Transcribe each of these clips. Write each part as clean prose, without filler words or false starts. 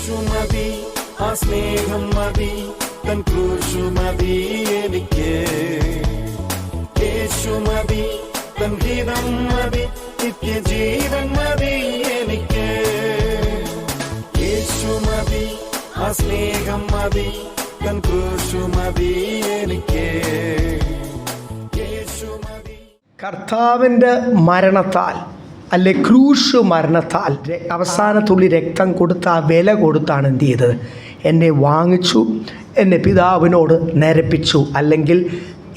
യേശു മതി, ആ സ്നേഹം മതി, തൻ ക്രൂശു മതി എനിക്ക്. യേശു മതി, തൻ ഹിതം മതി, നിത്യജീവൻ മതി എനിക്ക്. യേശു മതി, ആ സ്നേഹം മതി, തൻ ക്രൂശു മതി എനിക്ക്. യേശു മതി. കർത്താവിൻ്റെ മരണത്താൽ അല്ലെ ക്രൂശ് മരണത്താൽ അവസാനത്തുള്ളി രക്തം കൊടുത്ത് ആ വില കൊടുത്താണ് എന്ത് ചെയ്തത്? എന്നെ വാങ്ങിച്ചു, എന്നെ പിതാവിനോട് നിരപ്പിച്ചു, അല്ലെങ്കിൽ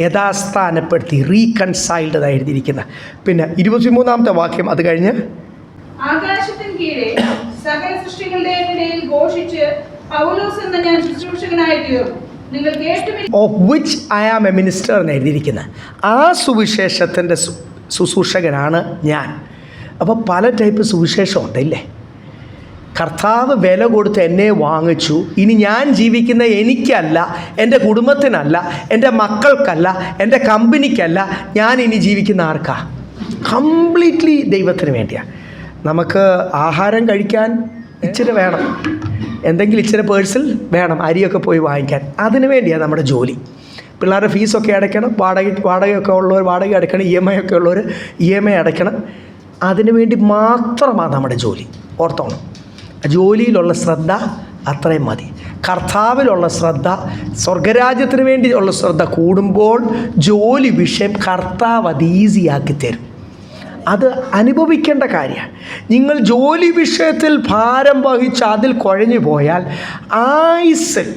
യഥാസ്ഥാനപ്പെടുത്തി, റീകൺസൈൽഡ് എന്നാണ് എഴുതിയിരിക്കുന്നത്. പിന്നെ 23-ാമത്തെ വാക്യം, അത് കഴിഞ്ഞ് ആകാശത്തിന് കീഴെ സകല സൃഷ്ടികളുടെ ഇടയിൽ ഘോഷിച്ച് പൗലോസ് എന്ന ഞാൻ ശുശ്രൂഷകനായി തീർന്നു. നിങ്ങൾ of which I am a minister എന്ന് എഴുതിയിരിക്കുന്നത്. ആ സുവിശേഷത്തിൻ്റെ ശുശ്രൂഷകനാണ് ഞാൻ. അപ്പോൾ പല ടൈപ്പ് സുവിശേഷമുണ്ട് ഇല്ലേ? കർത്താവ് വില കൊടുത്ത് എന്നെ വാങ്ങിച്ചു. ഇനി ഞാൻ ജീവിക്കുന്ന എനിക്കല്ല, എൻ്റെ കുടുംബത്തിനല്ല, എൻ്റെ മക്കൾക്കല്ല, എൻ്റെ കമ്പനിക്കല്ല, ഞാൻ ഇനി ജീവിക്കുന്ന ആർക്കാ? കംപ്ലീറ്റ്ലി ദൈവത്തിന് വേണ്ടിയാണ്. നമുക്ക് ആഹാരം കഴിക്കാൻ ഇച്ചിരി വേണം, എന്തെങ്കിലും ഇച്ചിരി പേഴ്സിൽ വേണം, അരിയൊക്കെ പോയി വാങ്ങിക്കാൻ. അതിനു വേണ്ടിയാണ് നമ്മുടെ ജോലി. പിള്ളേരുടെ ഫീസൊക്കെ അടയ്ക്കണം, വാടകയൊക്കെ ഉള്ളവർ വാടക അടയ്ക്കണം, EMI ഒക്കെ ഉള്ളവർ EMI അടയ്ക്കണം. അതിനു വേണ്ടി മാത്രമാണ് നമ്മുടെ ജോലി. ഓർത്തോണം, ജോലിയിലുള്ള ശ്രദ്ധ അത്രയും മതി. കർത്താവിലുള്ള ശ്രദ്ധ, സ്വർഗരാജ്യത്തിന് വേണ്ടിയുള്ള ശ്രദ്ധ കൂടുമ്പോൾ ജോലി വിഷയം കർത്താവ് അത് ഈസിയാക്കി തരും. അത് അനുഭവിക്കേണ്ട കാര്യമാണ്. നിങ്ങൾ ജോലി വിഷയത്തിൽ ഭാരം വഹിച്ച് അതിൽ കുഴഞ്ഞു പോയാൽ ആയുസ്സിൽ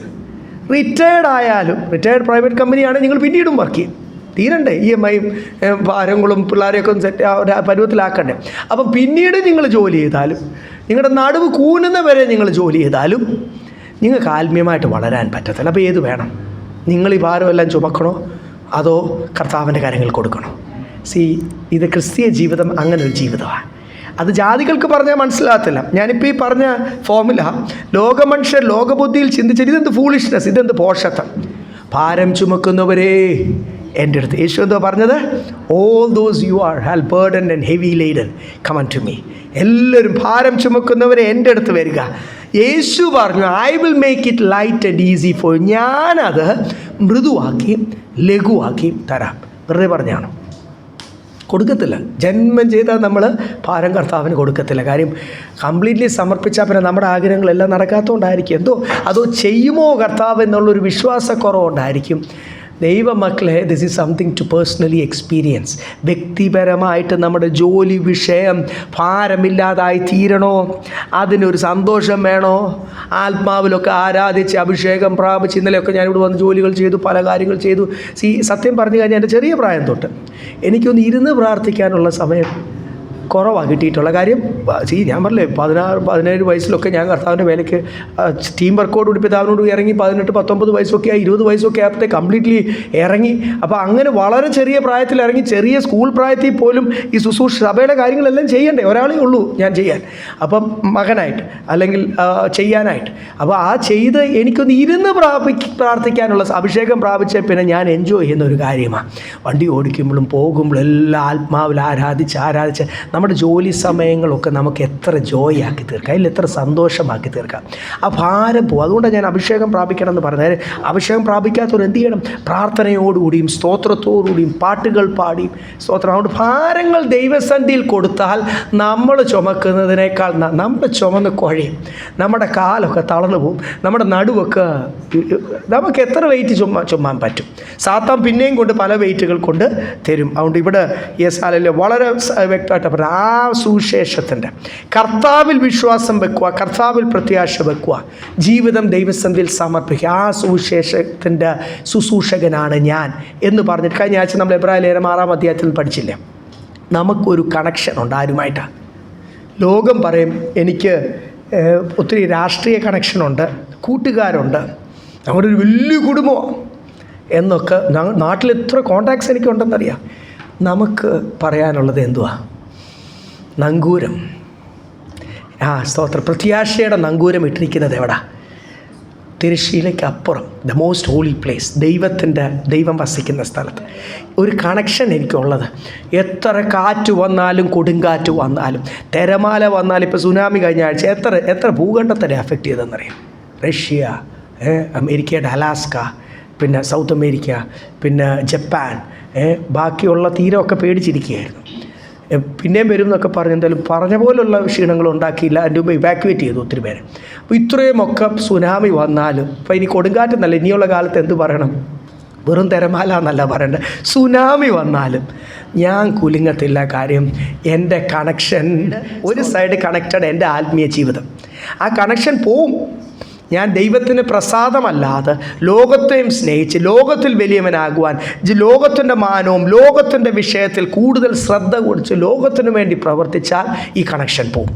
റിട്ടയർഡ് ആയാലും, റിട്ടയർഡ് പ്രൈവറ്റ് കമ്പനിയാണ്, നിങ്ങൾ പിന്നീടും വർക്ക് ചെയ്യും. തീരണ്ടേ? EMIയും ഭാരങ്ങളും പിള്ളേരെയൊക്കെ ഒന്ന് സെറ്റ് പരുവത്തിലാക്കണ്ടേ? അപ്പം പിന്നീട് നിങ്ങൾ ജോലി ചെയ്താലും, നിങ്ങളുടെ നടുവ് കൂനുന്ന വരെ നിങ്ങൾ ജോലി ചെയ്താലും നിങ്ങൾക്ക് ആത്മീയമായിട്ട് വളരാൻ പറ്റത്തില്ല. അപ്പോൾ ഏത് വേണം? നിങ്ങൾ ഈ ഭാരമെല്ലാം ചുമക്കണോ അതോ കർത്താവിൻ്റെ കാര്യങ്ങൾ കൊടുക്കണോ? ഇത് ക്രിസ്തീയ ജീവിതം അങ്ങനെ ഒരു ജീവിതമാണ്. അത് ജാതികൾക്ക് പറഞ്ഞാൽ മനസ്സിലാകത്തില്ല. ഞാനിപ്പോൾ ഈ പറഞ്ഞ ഫോർമുല ലോകമനുഷ്യർ ലോകബുദ്ധിയിൽ ചിന്തിച്ചാൽ ഇതെന്ത് ഫൂളിഷ്നെസ്, ഇതെന്ത് പോഷത്വം. ഭാരം ചുമക്കുന്നവരേ എൻ്റെ അടുത്ത്. യേശു എന്തോ പറഞ്ഞത്? All those you are hard burden and heavy laden come unto me. എല്ലാവരും ഭാരം ചുമക്കുന്നവരെ എൻ്റെ അടുത്ത് വരിക. യേശു പറഞ്ഞു, I will make it light and easy for. ഞാനത് മൃദുവാക്കിയും ലഘുവാക്കിയും തരാം. വെറുതെ പറഞ്ഞാണ്, കൊടുക്കത്തില്ല. ജന്മം ചെയ്താൽ നമ്മൾ ഭാരം കർത്താവിന് കൊടുക്കത്തില്ല. കാര്യം കംപ്ലീറ്റ്ലി സമർപ്പിച്ചാൽ പിന്നെ നമ്മുടെ ആഗ്രഹങ്ങളെല്ലാം നടക്കാത്തതുകൊണ്ടായിരിക്കും. അതോ ചെയ്യുമോ കർത്താവ് എന്നുള്ളൊരു വിശ്വാസക്കുറവുണ്ടായിരിക്കും. ദൈവമക്കളെ, this is something to personally experience. വ്യക്തിപരമായിട്ട് നമ്മുടെ ജോലി വിഷയം ഭാരമില്ലാതായി തീരണോ? അതിനൊരു സന്തോഷം വേണോ? ആത്മാവിലൊക്കെ ആരാധിച്ച് അഭിഷേകം പ്രാപിച്ച്, ഇന്നലെയൊക്കെ ഞാനിവിടെ വന്ന് ജോലികൾ ചെയ്തു, പല കാര്യങ്ങൾ ചെയ്തു. സത്യം പറഞ്ഞു കഴിഞ്ഞാൽ എൻ്റെ ചെറിയ പ്രായം തൊട്ട് എനിക്കൊന്ന് ഇരുന്ന് പ്രാർത്ഥിക്കാനുള്ള സമയം കുറവാണ് കിട്ടിയിട്ടുള്ള. കാര്യം ഞാൻ പറഞ്ഞില്ലേ, 16-17 വയസ്സിലൊക്കെ ഞാൻ കർത്താവിൻ്റെ വേലയ്ക്ക് ടീം വർക്കോടുകൂടി പിതാവിനോട് ഇറങ്ങി. 18-19 വയസ്സൊക്കെ ആയി, 20 വയസ്സൊക്കെ ആയപ്പോഴത്തെ കംപ്ലീറ്റ്ലി ഇറങ്ങി. അപ്പോൾ അങ്ങനെ വളരെ ചെറിയ പ്രായത്തിൽ ഇറങ്ങി. ചെറിയ സ്കൂൾ പ്രായത്തിൽ പോലും ഈ ശുശ്രൂഷ സഭയുടെ കാര്യങ്ങളെല്ലാം ചെയ്യണ്ടേ? ഒരാളേ ഉള്ളൂ ഞാൻ ചെയ്യാൻ, അപ്പം മകനായിട്ട് അല്ലെങ്കിൽ ചെയ്യാനായിട്ട്. അപ്പോൾ ആ ചെയ്ത് എനിക്കൊന്ന് ഇരുന്ന് പ്രാർത്ഥിക്കാനുള്ള അഭിഷേകം പ്രാപിച്ച പിന്നെ ഞാൻ എൻജോയ് ചെയ്യുന്ന ഒരു കാര്യമാണ്. വണ്ടി ഓടിക്കുമ്പോഴും പോകുമ്പോഴും എല്ലാം ആത്മാവിൽ ആരാധിച്ച് നമ്മുടെ ജോലി സമയങ്ങളൊക്കെ നമുക്ക് എത്ര ജോയ് ആക്കി തീർക്കാം, അതിൽ എത്ര സന്തോഷമാക്കി തീർക്കാം. ആ ഭാരം പോകും. അതുകൊണ്ടാണ് ഞാൻ അഭിഷേകം പ്രാപിക്കണം എന്ന് പറഞ്ഞത്. അഭിഷേകം പ്രാപിക്കാത്തവർ എന്ത് ചെയ്യണം? പ്രാർത്ഥനയോടുകൂടിയും സ്തോത്രത്തോടുകൂടിയും പാട്ടുകൾ പാടിയും സ്തോത്രം. അതുകൊണ്ട് ഭാരങ്ങൾ ദൈവസന്നിധിയിൽ കൊടുത്താൽ നമ്മൾ ചുമക്കുന്നതിനേക്കാൾ നമ്മൾ ചുമന്ന് കുഴയും. നമ്മുടെ കാലൊക്കെ തളർന്നു പോവും, നമ്മുടെ നടുവൊക്കെ, നമുക്ക് എത്ര വെയിറ്റ് ചുമ്മാൻ പറ്റും. സാത്താൻ പിന്നെയും കൊണ്ട് പല വെയിറ്റുകൾ കൊണ്ട് തരും. അതുകൊണ്ട് ഇവിടെ വളരെ വ്യക്തമായിട്ട് ആ സുവിശേഷത്തിൻ്റെ കർത്താവിൽ വിശ്വാസം വെക്കുക, കർത്താവിൽ പ്രത്യാശ വെക്കുക, ജീവിതം ദൈവസന്നിധിയിൽ സമർപ്പിക്കുക. ആ സുവിശേഷത്തിൻ്റെ ശുശ്രൂഷകനാണ് ഞാൻ എന്ന് പറഞ്ഞിട്ട് കഴിഞ്ഞ ആഴ്ച നമ്മൾ എബ്രായ ലേഖനം 6-ാം അധ്യായത്തിൽ പഠിച്ചില്ലേ? നമുക്കൊരു കണക്ഷൻ ഉണ്ട് ആരുമായിട്ടാണ്. ലോകം പറയും എനിക്ക് ഒത്തിരി രാഷ്ട്രീയ കണക്ഷനുണ്ട്, കൂട്ടുകാരുണ്ട്, നമ്മുടെ ഒരു വലിയ കുടുംബമാണ് എന്നൊക്കെ. നാട്ടിൽ എത്ര കോൺടാക്ട്സ് എനിക്കുണ്ടെന്നറിയാം. നമുക്ക് പറയാനുള്ളത് എന്തുവാ? നങ്കൂരം. സ്തോത്രം. പ്രത്യാശയുടെ നങ്കൂരം ഇട്ടിരിക്കുന്നത് എവിടെ? തിരശ്ശീലയ്ക്ക് അപ്പുറം ദ മോസ്റ്റ് ഹോളി പ്ലേസ്, ദൈവം വസിക്കുന്ന സ്ഥലത്ത് ഒരു കണക്ഷൻ എനിക്കുള്ളത്. എത്ര കാറ്റ് വന്നാലും, കൊടുങ്കാറ്റ് വന്നാലും, തിരമാല വന്നാലും, ഇപ്പോൾ സുനാമി കഴിഞ്ഞ ആഴ്ച എത്ര ഭൂഖണ്ഡത്തെ അഫക്റ്റ് ചെയ്തെന്നറിയാം. റഷ്യ, അമേരിക്കയുടെ അലാസ്ക, പിന്നെ സൗത്ത് അമേരിക്ക, പിന്നെ ജപ്പാൻ, ബാക്കിയുള്ള തീരമൊക്കെ പേടിച്ചിരിക്കുകയായിരുന്നു. പിന്നെയും വരും എന്നൊക്കെ പറഞ്ഞു. എന്തായാലും പറഞ്ഞ പോലുള്ള ക്ഷീണങ്ങൾ ഉണ്ടാക്കിയില്ല. അതിൻ്റെ മുമ്പ് ഇവാക്യുവേറ്റ് ചെയ്തു ഒത്തിരി പേര്. അപ്പോൾ ഇത്രയുമൊക്കെ സുനാമി വന്നാലും, ഇപ്പോൾ ഇനി കൊടുങ്കാറ്റെന്നല്ല, ഇനിയുള്ള കാലത്ത് എന്ത് പറയണം, വെറും തിരമാല എന്നല്ല പറയേണ്ടത്, സുനാമി വന്നാലും ഞാൻ കുലുങ്ങത്തില്ല. കാര്യം എൻ്റെ കണക്ഷൻ ഒരു സൈഡ് കണക്റ്റഡ്, എൻ്റെ ആത്മീയ ജീവിതം. ആ കണക്ഷൻ പോവും. ഞാൻ ദൈവത്തിന് പ്രസാദമല്ലാതെ ലോകത്തെയും സ്നേഹിച്ച് ലോകത്തിൽ വലിയവനാകുവാൻ, ലോകത്തിൻ്റെ മാനവും ലോകത്തിൻ്റെ വിഷയത്തിൽ കൂടുതൽ ശ്രദ്ധ കൊടുത്ത് ലോകത്തിന് വേണ്ടി പ്രവർത്തിച്ചാൽ ഈ കണക്ഷൻ പോവും.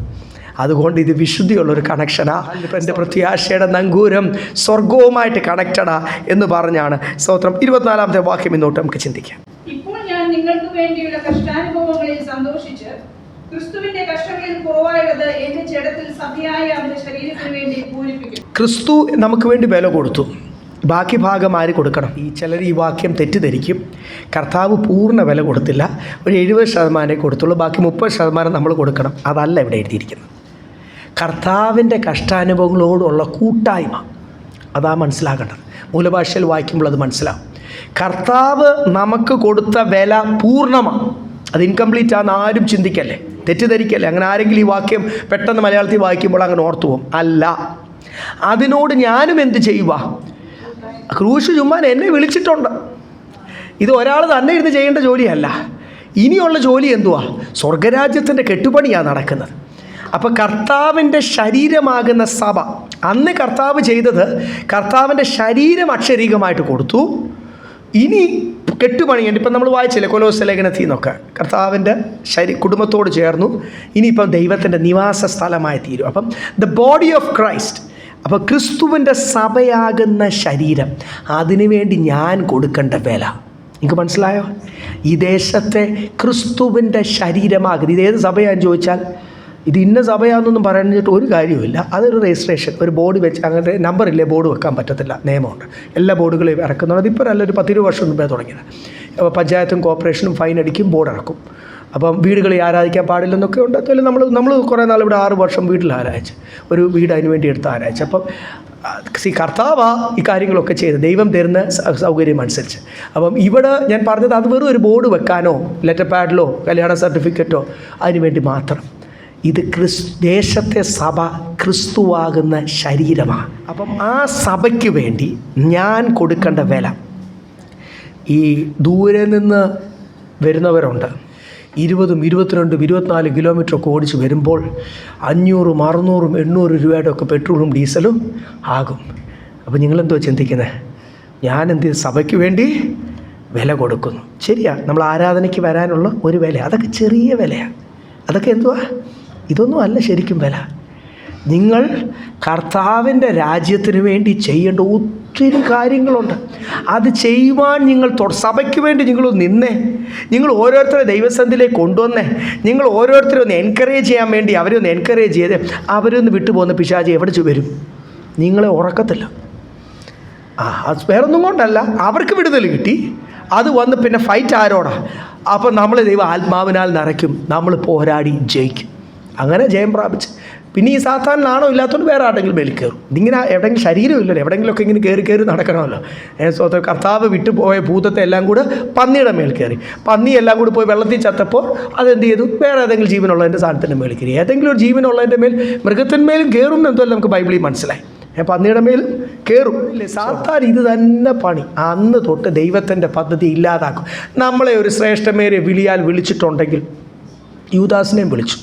അതുകൊണ്ട് ഇത് വിശുദ്ധിയുള്ളൊരു കണക്ഷനാണ്. ഇപ്പം എൻ്റെ പ്രത്യാശയുടെ നങ്കൂരം സ്വർഗവുമായിട്ട് കണക്റ്റഡാ എന്ന് പറഞ്ഞാണ് സ്തോത്രം. 24-ാമത്തെ വാക്യം ഇന്നോട്ട് നമുക്ക് ചിന്തിക്കാം. ഇപ്പോൾ ഞാൻ നിങ്ങൾക്ക് വേണ്ടിയുള്ള കഷ്ടാനുഭവങ്ങളിൽ സന്തോഷിച്ച് ക്രിസ്തുവിന്റെ കഷ്ടങ്ങളിൽ കുറവായുള്ളത് എന്റെ ജഡത്തിൽ സഭയായ അവന്റെ ശരീരത്തിന് വേണ്ടി പൂരിപ്പിക്കും. ക്രിസ്തു നമുക്ക് വേണ്ടി വില കൊടുത്തു. ബാക്കി ഭാഗം ആര് കൊടുക്കണം? ചിലർ ഈ വാക്യം തെറ്റിദ്ധരിക്കും. കർത്താവ് പൂർണ്ണ വില കൊടുത്തില്ല, ഒരു 70% കൊടുത്തുള്ളൂ, ബാക്കി 30% നമ്മൾ കൊടുക്കണം. അതല്ല ഇവിടെ എഴുതിയിരിക്കുന്നത്. കർത്താവിൻ്റെ കഷ്ടാനുഭവങ്ങളോടുള്ള കൂട്ടായ്മ, അതാ മനസ്സിലാക്കേണ്ടത്. മൂലഭാഷയിൽ വായിക്കുമ്പോൾ അത് മനസ്സിലാവും. കർത്താവ് നമുക്ക് കൊടുത്ത വില പൂർണ്ണമാണ്, അത് ഇൻകംപ്ലീറ്റ് ആണെന്ന് ആരും ചിന്തിക്കല്ലേ, തെറ്റിദ്ധരിക്കല്ലേ. അങ്ങനെ ആരെങ്കിലും ഈ വാക്യം പെട്ടെന്ന് മലയാളത്തിൽ വായിക്കുമ്പോൾ അങ്ങനെ ഓർത്തു പോകും. അല്ല, അതിനോട് ഞാനും എന്ത് ചെയ്യുക? ക്രൂശ് ചുമ്മാൻ എന്നെ വിളിച്ചിട്ടുണ്ട്. ഇത് ഒരാൾ തന്നെ ഇരുന്ന് ചെയ്യേണ്ട ജോലിയല്ല. ഇനിയുള്ള ജോലി എന്തുവാ? സ്വർഗരാജ്യത്തിൻ്റെ കെട്ടുപണിയാണ് നടക്കുന്നത്. അപ്പോൾ കർത്താവിൻ്റെ ശരീരമാകുന്ന സഭ, അന്ന് കർത്താവ് ചെയ്തത് കർത്താവിൻ്റെ ശരീരം അക്ഷരീകമായിട്ട് കൊടുത്തു. ഇനി കെട്ടുപണിയുണ്ട്. ഇപ്പം നമ്മൾ വായിച്ചില്ലേ കൊലോസ്യ ലേഖനത്തിൽ നിന്നൊക്കെ, കർത്താവിൻ്റെ കുടുംബത്തോട് ചേർന്നു. ഇനിയിപ്പം ദൈവത്തിൻ്റെ നിവാസ സ്ഥലമായി തീരും. അപ്പം ദ ബോഡി ഓഫ് ക്രൈസ്റ്റ്, അപ്പോൾ ക്രിസ്തുവിൻ്റെ സഭയാകുന്ന ശരീരം, അതിനുവേണ്ടി ഞാൻ കൊടുക്കേണ്ട വില നിങ്ങൾക്ക് മനസ്സിലായോ? ഈ ദേശത്തെ ക്രിസ്തുവിൻ്റെ ശരീരമാകുന്നത്. ഇതേത് സഭയാണെന്ന് ചോദിച്ചാൽ ഇത് ഇന്ന സഭയാണെന്നൊന്നും പറഞ്ഞിട്ട് ഒരു കാര്യമില്ല. അതൊരു രജിസ്ട്രേഷൻ, ഒരു ബോർഡ് വെച്ച്, അങ്ങനെ നമ്പറില്ലേ, ബോർഡ് വെക്കാൻ പറ്റത്തില്ല, നിയമമുണ്ട്. എല്ലാ ബോർഡുകളെയും ഇറക്കുന്നുണ്ട്. അതിപ്പോൾ അല്ല, ഒരു 10-20 വർഷം മുമ്പേ തുടങ്ങിയത്. അപ്പോൾ പഞ്ചായത്തും കോർപ്പറേഷനും ഫൈൻ അടിക്കും, ബോർഡ് ഇറക്കും. അപ്പം വീടുകളിൽ ആരാധിക്കാൻ പാടില്ലെന്നൊക്കെ ഉണ്ട്. അതുപോലെ നമ്മൾ കുറേ നാൾ ഇവിടെ 6 വർഷം വീട്ടിൽ ആരാധിച്ച്, ഒരു വീട് അതിന് വേണ്ടി എടുത്ത് ആരാധിച്ച്. അപ്പം കർത്താവാ ഈ കാര്യങ്ങളൊക്കെ ചെയ്ത്, ദൈവം തരുന്ന സൗകര്യം അനുസരിച്ച്. അപ്പം ഇവിടെ ഞാൻ പറഞ്ഞത് അത് വെറും ഒരു ബോർഡ് വെക്കാനോ ലെറ്റർ പാഡിലോ കല്യാണ സർട്ടിഫിക്കറ്റോ അതിന് വേണ്ടി മാത്രം. ഇത് ദേശത്തെ സഭ ക്രിസ്തുവാകുന്ന ശരീരമാണ്. അപ്പം ആ സഭയ്ക്ക് വേണ്ടി ഞാൻ കൊടുക്കേണ്ട വില, ഈ ദൂരെ നിന്ന് വരുന്നവരുണ്ട്, 20, 22, 24 കിലോമീറ്ററൊക്കെ ഓടിച്ച് വരുമ്പോൾ 500, 600, 800 രൂപയുടെ ഒക്കെ പെട്രോളും ഡീസലും ആകും. അപ്പോൾ നിങ്ങളെന്തോ ചിന്തിക്കുന്നത്? ഞാനെന്ത് സഭയ്ക്ക് വേണ്ടി വില കൊടുക്കുന്നു. ശരിയാ, നമ്മൾ ആരാധനയ്ക്ക് വരാനുള്ള ഒരു വില, അതൊക്കെ ചെറിയ വിലയാണ്. അതൊക്കെ എന്തുവാ? ഇതൊന്നും അല്ല ശരിക്കും വില. നിങ്ങൾ കർത്താവിൻ്റെ രാജ്യത്തിന് വേണ്ടി ചെയ്യേണ്ട ഒത്തിരി കാര്യങ്ങളുണ്ട്. അത് ചെയ്യുവാൻ നിങ്ങൾ സഭയ്ക്ക് വേണ്ടി നിങ്ങൾ നിന്നേ, നിങ്ങൾ ഓരോരുത്തരെ ദൈവസന്നിധിയിലേക്ക് കൊണ്ടുവന്നേ, നിങ്ങൾ ഓരോരുത്തരും ഒന്ന് എൻകറേജ് ചെയ്യാൻ വേണ്ടി അവരെ ഒന്ന് എൻകറേജ് ചെയ്ത് അവരൊന്ന് വിട്ടുപോകുന്ന പിശാചി എവിടെ വരും? നിങ്ങളെ ഉറക്കത്തില്ല. അത് വേറൊന്നും കൊണ്ടല്ല, അവർക്ക് വിടുതൽ കിട്ടി, അത് വന്ന് പിന്നെ ഫൈറ്റ് ആരോടാ? അപ്പം നമ്മൾ ദൈവം ആത്മാവിനാൽ നിറയ്ക്കും, നമ്മൾ പോരാടി ജയിക്കും. അങ്ങനെ ജയം പ്രാപിച്ച് പിന്നെ ഈ സാത്താനാണോ ഇല്ലാത്തതുകൊണ്ട് വേറെ ആരെങ്കിലും മേലിൽ കയറും. ഇതിങ്ങനെ എവിടെയെങ്കിലും ശരീരമില്ലല്ലോ, എവിടെയെങ്കിലുമൊക്കെ ഇങ്ങനെ കയറി നടക്കണമല്ലോ. സ്വന്തം കർത്താവ് വിട്ടുപോയ ഭൂതത്തെ എല്ലാം കൂടെ പന്നിയുടെ മേൽ കയറി, പന്നി എല്ലാം കൂടി പോയി വെള്ളത്തിൽ ചത്തപ്പോൾ അതെന്ത് ചെയ്തു? വേറെ ഏതെങ്കിലും ജീവനുള്ളതിൻ്റെ സാധനത്തിൻ്റെ മേൽ കയറി. ഏതെങ്കിലും ഒരു ജീവനുള്ളതിൻ്റെ മേൽ, മൃഗത്തിന്മേലും കയറും എന്തല്ലോ നമുക്ക് ബൈബിളിൽ മനസ്സിലായി. പന്നിയുടെ മേലും കയറും. സാത്താൻ ഇത് തന്നെ പണി. അന്ന് തൊട്ട് ദൈവത്തിൻ്റെ പദ്ധതി ഇല്ലാതാക്കും. നമ്മളെ ഒരു ശ്രേഷ്ഠമേറിയ വിളിയാൽ വിളിച്ചിട്ടുണ്ടെങ്കിൽ, യൂദാസിനെയും വിളിച്ചു,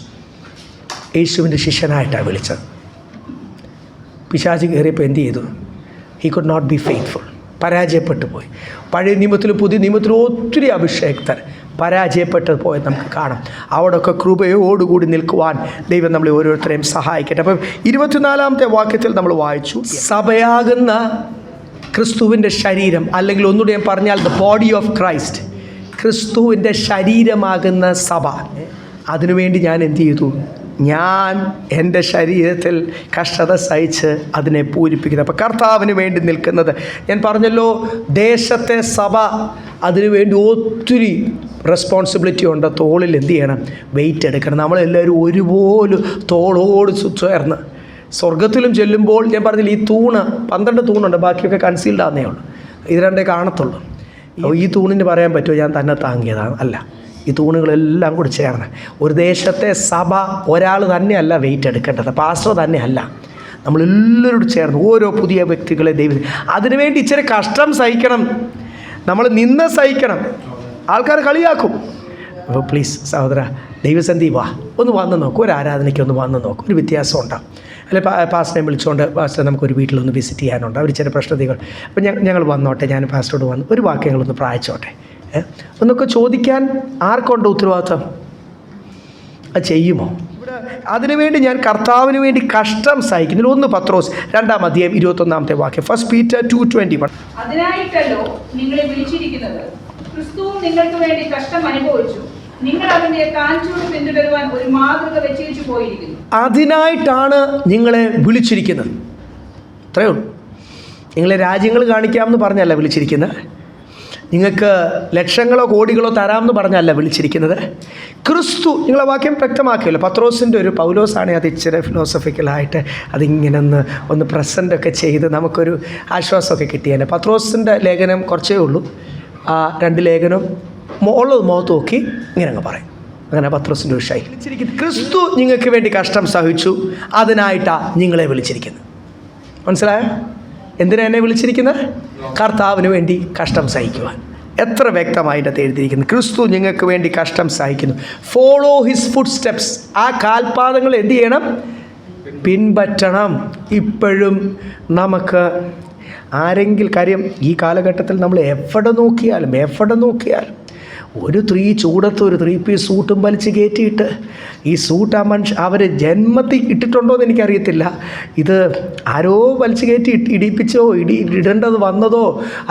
യേശുവിൻ്റെ ശിഷ്യനായിട്ടാണ് വിളിച്ചത്. പിശാച് കയറിയപ്പോൾ എന്ത് ചെയ്തു? He could not be faithful, പരാജയപ്പെട്ടു പോയി. പഴയ നിയമത്തിലും പുതിയ നിയമത്തിലും ഒത്തിരി അഭിഷേക്തർ പരാജയപ്പെട്ടു പോയത് നമുക്ക് കാണാം. അവിടെയൊക്കെ കൃപയോടുകൂടി നിൽക്കുവാൻ ദൈവം നമ്മളെ ഓരോരുത്തരെയും സഹായിക്കട്ടെ. അപ്പം 24-ാമത്തെ വാക്യത്തിൽ നമ്മൾ വായിച്ചു, സഭയാകുന്ന ക്രിസ്തുവിൻ്റെ ശരീരം, അല്ലെങ്കിൽ ഒന്നുകൂടി ഞാൻ പറഞ്ഞാൽ ദ ബോഡി ഓഫ് ക്രൈസ്റ്റ്, ക്രിസ്തുവിൻ്റെ ശരീരമാകുന്ന സഭ, അതിനുവേണ്ടി ഞാൻ എന്ത് ചെയ്തു? ഞാൻ എൻ്റെ ശരീരത്തിൽ കഷ്ടത സഹിച്ച് അതിനെ പൂരിപ്പിക്കുന്നത്. അപ്പോൾ കർത്താവിന് വേണ്ടി നിൽക്കുന്നത്, ഞാൻ പറഞ്ഞല്ലോ ദേശത്തെ സഭ അതിനുവേണ്ടി ഒത്തിരി റെസ്പോൺസിബിലിറ്റി ഉണ്ട്. തോളിൽ എന്ത് ചെയ്യണം? വെയിറ്റ് എടുക്കണം. നമ്മളെല്ലാവരും ഒരുപോലെ തോളോട് ചേർന്ന് സ്വർഗത്തിലും ചെല്ലുമ്പോൾ, ഞാൻ പറഞ്ഞില്ല ഈ തൂണ് 12 തൂണുണ്ട്, ബാക്കിയൊക്കെ കൺസീൽഡ് ആകുന്നേ ഉള്ളൂ, ഇത് രണ്ടേ കാണത്തുള്ളൂ. ഈ തൂണിന് പറയാൻ പറ്റുമോ ഞാൻ തന്നെ താങ്ങിയതാണ്? അല്ല, ഈ തൂണുകളെല്ലാം കൂടി ചേർന്ന് ഒരു ദേശത്തെ സഭ ഒരാൾ തന്നെയല്ല വെയിറ്റ് എടുക്കേണ്ടത്, പാസ്റ്റർ തന്നെയല്ല, നമ്മളെല്ലാവരോടും ചേർന്ന് ഓരോ പുതിയ വ്യക്തികളെ ദൈവം അതിനുവേണ്ടി ഇച്ചിരി കഷ്ടം സഹിക്കണം. നമ്മൾ നിന്ന് സഹിക്കണം. ആൾക്കാർ കളിയാക്കും. അപ്പോൾ പ്ലീസ് സഹോദര, ദൈവസന്ധി വാ, ഒന്ന് വന്ന് നോക്കും, ഒരു ആരാധനയ്ക്ക് ഒന്ന് വന്ന് നോക്കും, ഒരു വ്യത്യാസം ഉണ്ടാകും. അല്ലെ പാസ്റ്ററിനെ വിളിച്ചുകൊണ്ട്, പാസ്റ്റർ നമുക്കൊരു വീട്ടിലൊന്ന് വിസിറ്റ് ചെയ്യാനുണ്ട്, അവർ ചില പ്രശ്നതകൾ, അപ്പം ഞങ്ങൾ വന്നോട്ടെ, ഞാൻ പാസ്റ്ററോട് വന്ന് ഒരു വാക്യങ്ങളൊന്ന് പ്രായച്ചോട്ടെ എന്നൊക്കെ ചോദിക്കാൻ ആർക്കുണ്ട് ഉത്തരവാദിത്വം? അത് ചെയ്യുമോ? ഇവിടെ അതിനുവേണ്ടി ഞാൻ കർത്താവിന് വേണ്ടി കഷ്ടം സഹിക്കുന്നില്ല. 1 പത്രോസ് 2-21 വാക്യം, 1 Peter 2:21. അതിനായിട്ടല്ലോ നിങ്ങളെ വിളിച്ചിരിക്കുന്നത്, ക്രിസ്തുവും നിങ്ങൾക്ക് വേണ്ടി കഷ്ടം അനുഭവിച്ചു, നിങ്ങൾ അവന്റെ കാൽച്ചുവട് പിന്തുടരുവാൻ ഒരു മാതൃക വെച്ചു പോയിരിക്കുന്നു. അതിനായിട്ടാണ് നിങ്ങളെ വിളിച്ചിരിക്കുന്നത്. അത്രയേ ഉള്ളൂ. നിങ്ങളെ രാജ്യങ്ങൾ കാണിക്കാമെന്ന് പറഞ്ഞല്ല വിളിച്ചിരിക്കുന്നത്, നിങ്ങൾക്ക് ലക്ഷങ്ങളോ കോടികളോ തരാമെന്ന് പറഞ്ഞല്ല വിളിച്ചിരിക്കുന്നത്. ക്രിസ്തു, നിങ്ങളെ വാക്യം വ്യക്തമാക്കിയല്ലോ. പത്രോസിൻ്റെ ഒരു, പൗലോസാണ് അത് ഇച്ചിരി ഫിലോസഫിക്കലായിട്ട് അതിങ്ങനെ ഒന്ന് പ്രസൻ്റൊക്കെ ചെയ്ത് നമുക്കൊരു ആശ്വാസമൊക്കെ കിട്ടിയേനെ. പത്രോസിൻ്റെ ലേഖനം കുറച്ചേ ഉള്ളൂ, ആ 2 ലേഖനം മുഖത്ത് നോക്കി ഇങ്ങനെ അങ്ങ് പറയും. അങ്ങനെ പത്രോസിൻ്റെ ഒരു ശൈലി. ക്രിസ്തു നിങ്ങൾക്ക് വേണ്ടി കഷ്ടം സഹിച്ചു, അതിനായിട്ടാണ് നിങ്ങളെ വിളിച്ചിരിക്കുന്നത്. മനസ്സിലായോ? എന്തിനാ എന്നെ വിളിച്ചിരിക്കുന്നത്? കർത്താവിന് വേണ്ടി കഷ്ടം സഹിക്കുവാൻ. എത്ര വ്യക്തമായിട്ട് എഴുതിയിരിക്കുന്നു. ക്രിസ്തു നിങ്ങൾക്ക് വേണ്ടി കഷ്ടം സഹിക്കുന്നു. ഫോളോ ഹിസ് ഫുട് സ്റ്റെപ്സ്. ആ കാൽപാദങ്ങൾ എന്ത് ചെയ്യണം? പിൻപറ്റണം. ഇപ്പോഴും നമുക്ക് ആരെങ്കിലും കാര്യം, ഈ കാലഘട്ടത്തിൽ നമ്മൾ എവിടെ നോക്കിയാലും ഒരു ചൂടത്ത് ഒരു 3 പീസ് സൂട്ടും വലിച്ച് കയറ്റിയിട്ട്, ഈ സൂട്ട് അവർ ജന്മത്തിൽ ഇട്ടിട്ടുണ്ടോ എന്ന് എനിക്കറിയത്തില്ല, ഇത് ആരോ വലിച്ച് കയറ്റി ഇടിപ്പിച്ചോ ഇടേണ്ടത് വന്നതോ,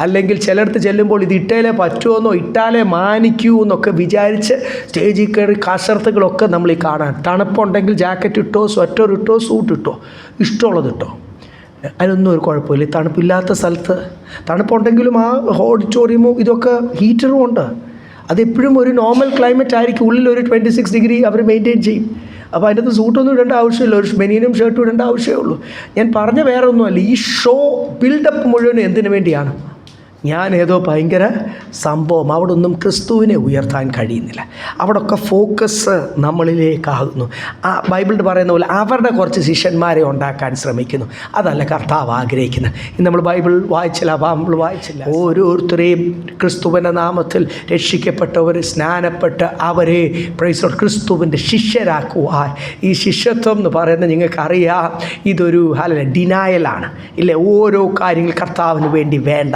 അല്ലെങ്കിൽ ചിലയിടത്ത് ചെല്ലുമ്പോൾ ഇത് ഇട്ടേലേ പറ്റുമെന്നോ, ഇട്ടാലേ മാനിക്കൂ എന്നൊക്കെ വിചാരിച്ച് സ്റ്റേജിൽ കയറി കസർത്തുകളൊക്കെ നമ്മൾ ഈ കാണാൻ. തണുപ്പുണ്ടെങ്കിൽ ജാക്കറ്റ് ഇട്ടോ, സ്വെറ്റർ ഇട്ടോ, സൂട്ട് ഇട്ടോ, ഇഷ്ടമുള്ളത് ഇട്ടോ, അതിനൊന്നും ഒരു കുഴപ്പമില്ല. തണുപ്പില്ലാത്ത സ്ഥലത്ത് തണുപ്പുണ്ടെങ്കിലും ആ ഓഡിറ്റോറിയമോ ഇതൊക്കെ ഹീറ്ററും ഉണ്ട്. അതെപ്പോഴും ഒരു നോർമൽ ക്ലൈമറ്റ് ആയിരിക്കും. ഉള്ളിൽ ഒരു 26 ഡിഗ്രി അവർ മെയിൻറ്റെയിൻ ചെയ്യും. അപ്പോൾ അതിൻ്റെ അകത്ത് സൂട്ടൊന്നും ഇടേണ്ട ആവശ്യമില്ല, ഒരു ബനിയനും ഷർട്ടും ഇടേണ്ട ആവശ്യമേ ഉള്ളൂ. ഞാൻ പറഞ്ഞ വേറെ ഒന്നുമല്ല, ഈ ഷോ ബിൽഡപ്പ് മുഴുവനും എന്തിനു വേണ്ടിയാണ്? ഞാൻ ഏതോ ഭയങ്കര സംഭവം, അവിടെ ഒന്നും ക്രിസ്തുവിനെ ഉയർത്താൻ കഴിയുന്നില്ല. അവിടെയൊക്കെ ഫോക്കസ് നമ്മളിലേക്കാകുന്നു. ആ ബൈബിളിൽ പറയുന്ന പോലെ അവരുടെ കുറച്ച് ശിഷ്യന്മാരെ ഉണ്ടാക്കാൻ ശ്രമിക്കുന്നു. അതല്ല കർത്താവ് ആഗ്രഹിക്കുന്നത്. ഇന്ന് നമ്മൾ ബൈബിൾ വായിച്ചില്ല. ഓരോരുത്തരെയും ക്രിസ്തുവിൻ്റെ നാമത്തിൽ രക്ഷിക്കപ്പെട്ടവർ സ്നാനപ്പെട്ട് അവരെ ക്രിസ്തുവിൻ്റെ ശിഷ്യരാക്കുവാൻ. ഈ ശിഷ്യത്വം എന്ന് പറയുന്നത് നിങ്ങൾക്കറിയാം, ഇതൊരു ഡിനായലാണ് ഇല്ലേ? ഓരോ കാര്യങ്ങൾ കർത്താവിന് വേണ്ടി വേണ്ട,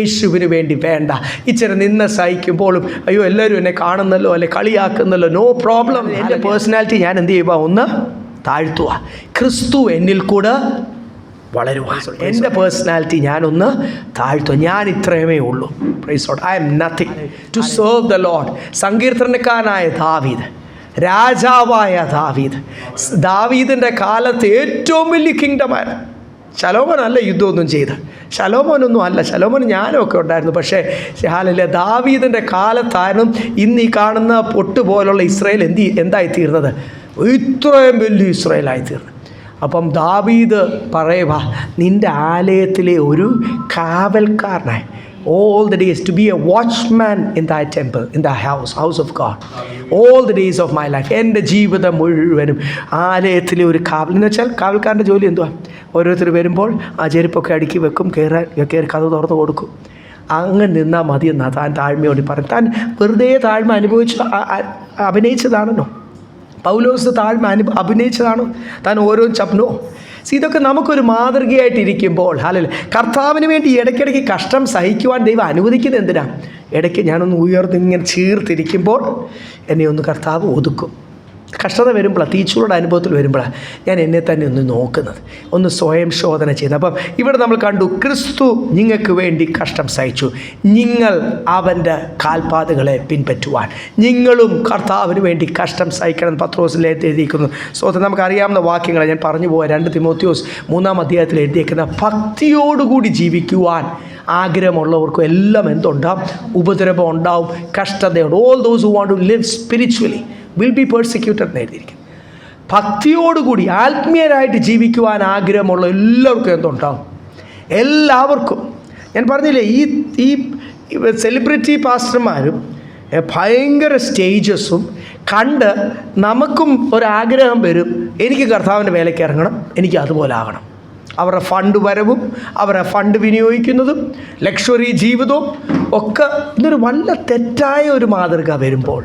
യേശുവിന് വേണ്ടി വേണ്ട. ഇച്ചിരി നിന്ന് സഹിക്കുമ്പോഴും അയ്യോ എല്ലാവരും എന്നെ കാണുന്നല്ലോ, അല്ലെ കളിയാക്കുന്നല്ലോ, നോ പ്രോബ്ലം. എൻ്റെ പേഴ്സണാലിറ്റി ഞാൻ എന്ത് ചെയ്യുക? ഒന്ന് താഴ്ത്തുക. ക്രിസ്തു എന്നിൽ കൂടെ വളരുക. എൻ്റെ പേഴ്സണാലിറ്റി ഞാനൊന്ന് താഴ്ത്തുക. ഞാൻ ഇത്രയുമേ ഉള്ളൂ. Praise lord. I am nothing to serve the lord. സങ്കീർത്തനക്കാരനായ ദാവീദ്, രാജാവായ ദാവീദിൻ്റെ കാലത്ത് ഏറ്റവും വലിയ കിങ്ഡമായിരുന്നു. ശലോമോനല്ല യുദ്ധമൊന്നും ചെയ്ത്, ശലോമോനൊന്നും അല്ല, ശലോമോൻ ജ്ഞാനമൊക്കെ ഉണ്ടായിരുന്നു. പക്ഷേ ദാവീദിൻ്റെ കാലത്തായിരുന്നു ഇന്ന് ഈ കാണുന്ന പൊട്ട് പോലുള്ള ഇസ്രായേൽ എന്തായിത്തീർന്നത്? ഇത്രയും വലിയ ഇസ്രായേലായിത്തീർന്നത്. അപ്പം ദാവീദ് പറയുക, നിൻ്റെ ആലയത്തിലെ ഒരു കാവൽക്കാരനായി all the days to be a watchman in thy temple, in thy house of God, all the days of my life. എൻ്റെ ജീവിതം മുഴുവനും ആലയത്തിലെ ഒരു കാവൽ എന്ന് വെച്ചാൽ കാവൽക്കാരൻ്റെ ജോലി എന്തുവാ? ഓരോരുത്തർ വരുമ്പോൾ ആ ചെരുപ്പൊക്കെ അടുക്കി വെക്കും, കയറി കഥ തുറന്ന് കൊടുക്കും. അങ്ങനെ നിന്നാൽ മതി എന്നാണ് താൻ താഴ്മയോട് പറയും. താൻ വെറുതെ താഴ്മ അഭിനയിച്ചതാണല്ലോ. പൗലോസ് താഴ്മ അഭിനയിച്ചതാണോ? താൻ ഓരോ ചപ്നോ? ഇതൊക്കെ നമുക്കൊരു മാതൃകയായിട്ടിരിക്കുമ്പോൾ കർത്താവിന് വേണ്ടി ഇടയ്ക്കിടയ്ക്ക് കഷ്ടം സഹിക്കുവാൻ ദൈവം അനുവദിക്കുന്നത് എന്തിനാ? ഇടയ്ക്ക് ഞാനൊന്ന് ഉയർന്ന് ഇങ്ങനെ ചീർത്തിരിക്കുമ്പോൾ എന്നെ ഒന്ന് കർത്താവ് ഒതുക്കും. കഷ്ടത വരുമ്പോഴാണ്, തീച്ചുളുടെ അനുഭവത്തിൽ വരുമ്പോഴാണ് ഞാൻ എന്നെ തന്നെ ഒന്ന് നോക്കുന്നത്, ഒന്ന് സ്വയം ശോധന ചെയ്യുന്നത്. അപ്പം ഇവിടെ നമ്മൾ കണ്ടു, ക്രിസ്തു നിങ്ങൾക്ക് വേണ്ടി കഷ്ടം സഹിച്ചു, നിങ്ങൾ അവൻ്റെ കാൽപാതകളെ പിൻപറ്റുവാൻ നിങ്ങളും കർത്താവിന് വേണ്ടി കഷ്ടം സഹിക്കണം. പത്രോസിൽ എഴുതിയിരിക്കുന്നു. സ്വതന്ത്രം നമുക്കറിയാവുന്ന വാക്യങ്ങളെ ഞാൻ പറഞ്ഞു പോയ 2 തിമോത്തിയോസ് 3-ാം അധ്യായത്തിൽ എഴുതിയിരിക്കുന്ന ഭക്തിയോടുകൂടി ജീവിക്കുവാൻ ആഗ്രഹമുള്ളവർക്കും എല്ലാം എന്തുണ്ടാവും? ഉപദ്രവം ഉണ്ടാവും, കഷ്ടതയുണ്ട്. All those who want to live spiritually will be persecuted എന്ന് എഴുതിയിരിക്കുന്നു. ഭക്തിയോടുകൂടി ആത്മീയരായിട്ട് ജീവിക്കുവാൻ ആഗ്രഹമുള്ള എല്ലാവർക്കും എന്തുണ്ടാവും? എല്ലാവർക്കും. ഞാൻ പറഞ്ഞില്ലേ, ഈ സെലിബ്രിറ്റി പാസ്റ്റർമാരും ഭയങ്കര സ്റ്റേജസും കണ്ട് നമുക്കും ഒരാഗ്രഹം വരും, എനിക്ക് കർത്താവിൻ്റെ വേലയ്ക്ക് ഇറങ്ങണം, എനിക്ക് അതുപോലെ ആകണം. അവരുടെ ഫണ്ട് വരവും അവരുടെ ഫണ്ട് വിനിയോഗിക്കുന്നതും ലക്ഷറി ജീവിതവും ഒക്കെ ഇതൊരു വല്ല തെറ്റായ ഒരു മാതൃക വരുമ്പോൾ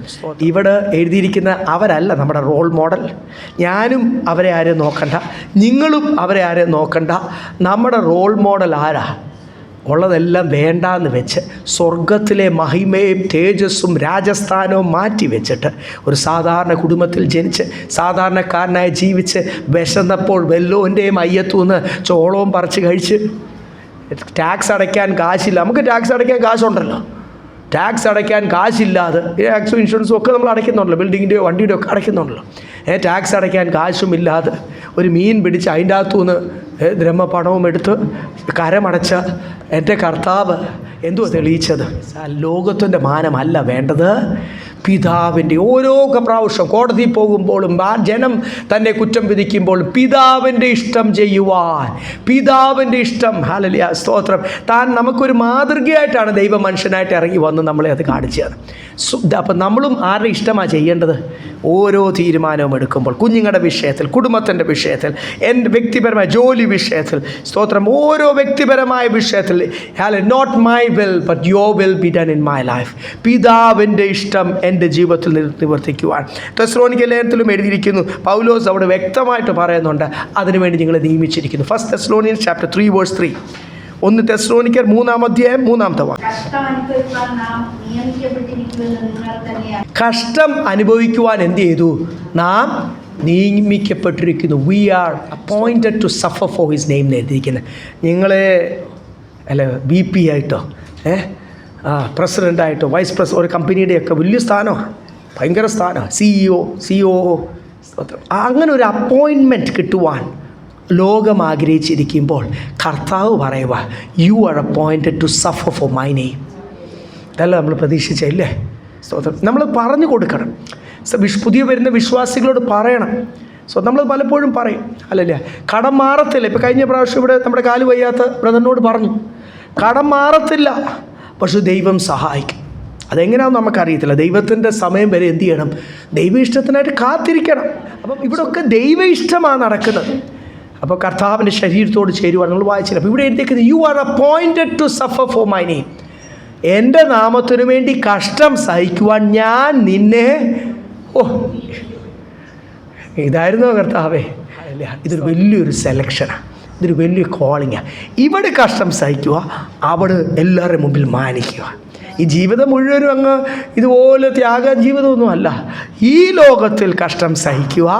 ഇവിടെ എഴുതിയിരിക്കുന്ന അവരല്ല നമ്മുടെ റോൾ മോഡൽ. ഞാനും അവരെ ആരെയും നോക്കണ്ട, നിങ്ങളും അവരെ ആരെയും നോക്കണ്ട. നമ്മുടെ റോൾ മോഡൽ ആരാ? ഉള്ളതെല്ലാം വേണ്ടാന്ന് വെച്ച് സ്വർഗത്തിലെ മഹിമയും തേജസ്സും രാജസ്ഥാനവും മാറ്റി വെച്ചിട്ട് ഒരു സാധാരണ കുടുംബത്തിൽ ജനിച്ച് സാധാരണക്കാരനായി ജീവിച്ച് വിശന്നപ്പോൾ വെല്ലോൻ്റെയും അയ്യത്തൂന്ന് ചോളവും പറിച്ച് കഴിച്ച് ടാക്സ് അടയ്ക്കാൻ കാശില്ല. നമുക്ക് ടാക്സ് അടയ്ക്കാൻ കാശുണ്ടല്ലോ. ടാക്സ് അടയ്ക്കാൻ കാശില്ലാതെ ടാക്സും ഇൻഷുറൻസും ഒക്കെ നമ്മൾ അടയ്ക്കുന്നുണ്ടല്ലോ, ബിൽഡിങ്ങിൻ്റെയോ വണ്ടിയുടെയോ ഒക്കെ അടയ്ക്കുന്നുണ്ടല്ലോ. ടാക്സ് അടയ്ക്കാൻ കാശുമില്ലാതെ ഒരു മീൻ പിടിച്ച് അതിൻ്റെ അകത്തുനിന്ന് ദ്രഹ്മപണവും എടുത്ത് കരമടച്ച എൻ്റെ കർത്താവ് എന്തുവാ തെളിയിച്ചത്? ലോകത്തിൻ്റെ മാനമല്ല വേണ്ടത്, പിതാവിൻ്റെ. ഓരോ പ്രാവശ്യം കോടതി പോകുമ്പോഴും ജനം തന്നെ കുറ്റം വിധിക്കുമ്പോഴും പിതാവിൻ്റെ ഇഷ്ടം ചെയ്യുവാൻ, പിതാവിൻ്റെ ഇഷ്ടം. ഹല്ലേലൂയ, സ്തോത്രം. താൻ നമുക്കൊരു മാതൃകയായിട്ടാണ് ദൈവം മനുഷ്യനായിട്ട് ഇറങ്ങി വന്ന് നമ്മളെ അത് കാണിച്ചത്. അപ്പം നമ്മളും ആരുടെ ഇഷ്ടമാണ് ചെയ്യേണ്ടത്? ഓരോ തീരുമാനവും എടുക്കുമ്പോൾ, കുഞ്ഞുങ്ങളുടെ വിഷയത്തിൽ, കുടുംബത്തിൻ്റെ വിഷയത്തിൽ, എൻ്റെ വ്യക്തിപരമായ ജോലി വിഷയത്തിൽ, സ്തോത്രം, ഓരോ വ്യക്തിപരമായ വിഷയത്തിൽ, not my will but your will be done in my life. പിതാവിൻ്റെ ഇഷ്ടം എൻ്റെ ജീവിതത്തിൽ നിവർത്തിക്കുവാൻ. തെസ്സലോനിക്ക ലേഖനത്തിലും എഴുതിയിരിക്കുന്നു, പൗലോസ് അവിടെ വ്യക്തമായിട്ട് പറയുന്നുണ്ട്, അതിനുവേണ്ടി നിങ്ങളെ നിയമിച്ചിരിക്കുന്നു. 1 Thessalonians chapter 3 verse 3. 1 തെസ്സലോനിക്കർ 3-ാം അധ്യായം 3-ാമത്തെ വാക്യം. കഷ്ടം അനുഭവിക്കുവാൻ എന്ത് ചെയ്തു? നാം നിയമിക്കപ്പെട്ടിരിക്കുന്നു. We are appointed to suffer for his name എന്ന് എഴുതിയിരിക്കുന്നത്. നിങ്ങളെ BP ആയിട്ടോ പ്രസിഡൻ്റായിട്ടോ വൈസ് പ്രസിഡന്റ് ഒരു കമ്പനിയുടെയൊക്കെ വലിയ സ്ഥാനമാണ്, ഭയങ്കര സ്ഥാനമാണ്, CEO. അങ്ങനെ ഒരു അപ്പോയിൻമെൻറ്റ് കിട്ടുവാൻ ലോകം ആഗ്രഹിച്ചിരിക്കുമ്പോൾ കർത്താവ് പറയുക, you are appointed to suffer for my name. ഇതല്ല നമ്മൾ പ്രതീക്ഷിച്ചില്ലേ? സ്തോത്രം. നമ്മൾ പറഞ്ഞു കൊടുക്കണം, പുതിയ വരുന്ന വിശ്വാസികളോട് പറയണം. നമ്മൾ പലപ്പോഴും പറയും, അല്ലല്ലേ, കടം മാറത്തില്ല. ഇപ്പോൾ കഴിഞ്ഞ പ്രാവശ്യം ഇവിടെ നമ്മുടെ കാല് വയ്യാത്ത ബ്രദറിനോട് പറഞ്ഞു, കടം മാറത്തില്ല, പക്ഷെ ദൈവം സഹായിക്കും. അതെങ്ങനെയാണെന്ന് നമുക്കറിയത്തില്ല. ദൈവത്തിൻ്റെ സമയം വരെ എന്ത് ചെയ്യണം? ദൈവ ഇഷ്ടത്തിനായിട്ട് കാത്തിരിക്കണം. അപ്പം ഇവിടെയൊക്കെ ദൈവ ഇഷ്ടമാണ് നടക്കുന്നത്. അപ്പോൾ കർത്താവിൻ്റെ ശരീരത്തോട് ചേരുവാൻ നമ്മൾ വായിച്ചില്ല. അപ്പോൾ ഇവിടെ എഴുതിയിരിക്കുന്നത്, you are appointed to suffer for my name. എൻ്റെ നാമത്തിനു വേണ്ടി കഷ്ടം സഹിക്കുവാൻ ഞാൻ നിന്നെ. ഇതായിരുന്നോ കർത്താവേ? അല്ല, ഇതൊരു വലിയൊരു സെലക്ഷനാണ്, ഇതൊരു വലിയ കോളിങ്ങാണ്. ഇവിടെ കഷ്ടം സഹിക്കുക, അവിടെ എല്ലാവരുടെ മുമ്പിൽ മാനിക്കുക. ഈ ജീവിതം മുഴുവനും അങ്ങ് ഇതുപോലെ ത്യാഗ ജീവിതമൊന്നും അല്ല. ഈ ലോകത്തിൽ കഷ്ടം സഹിക്കുക,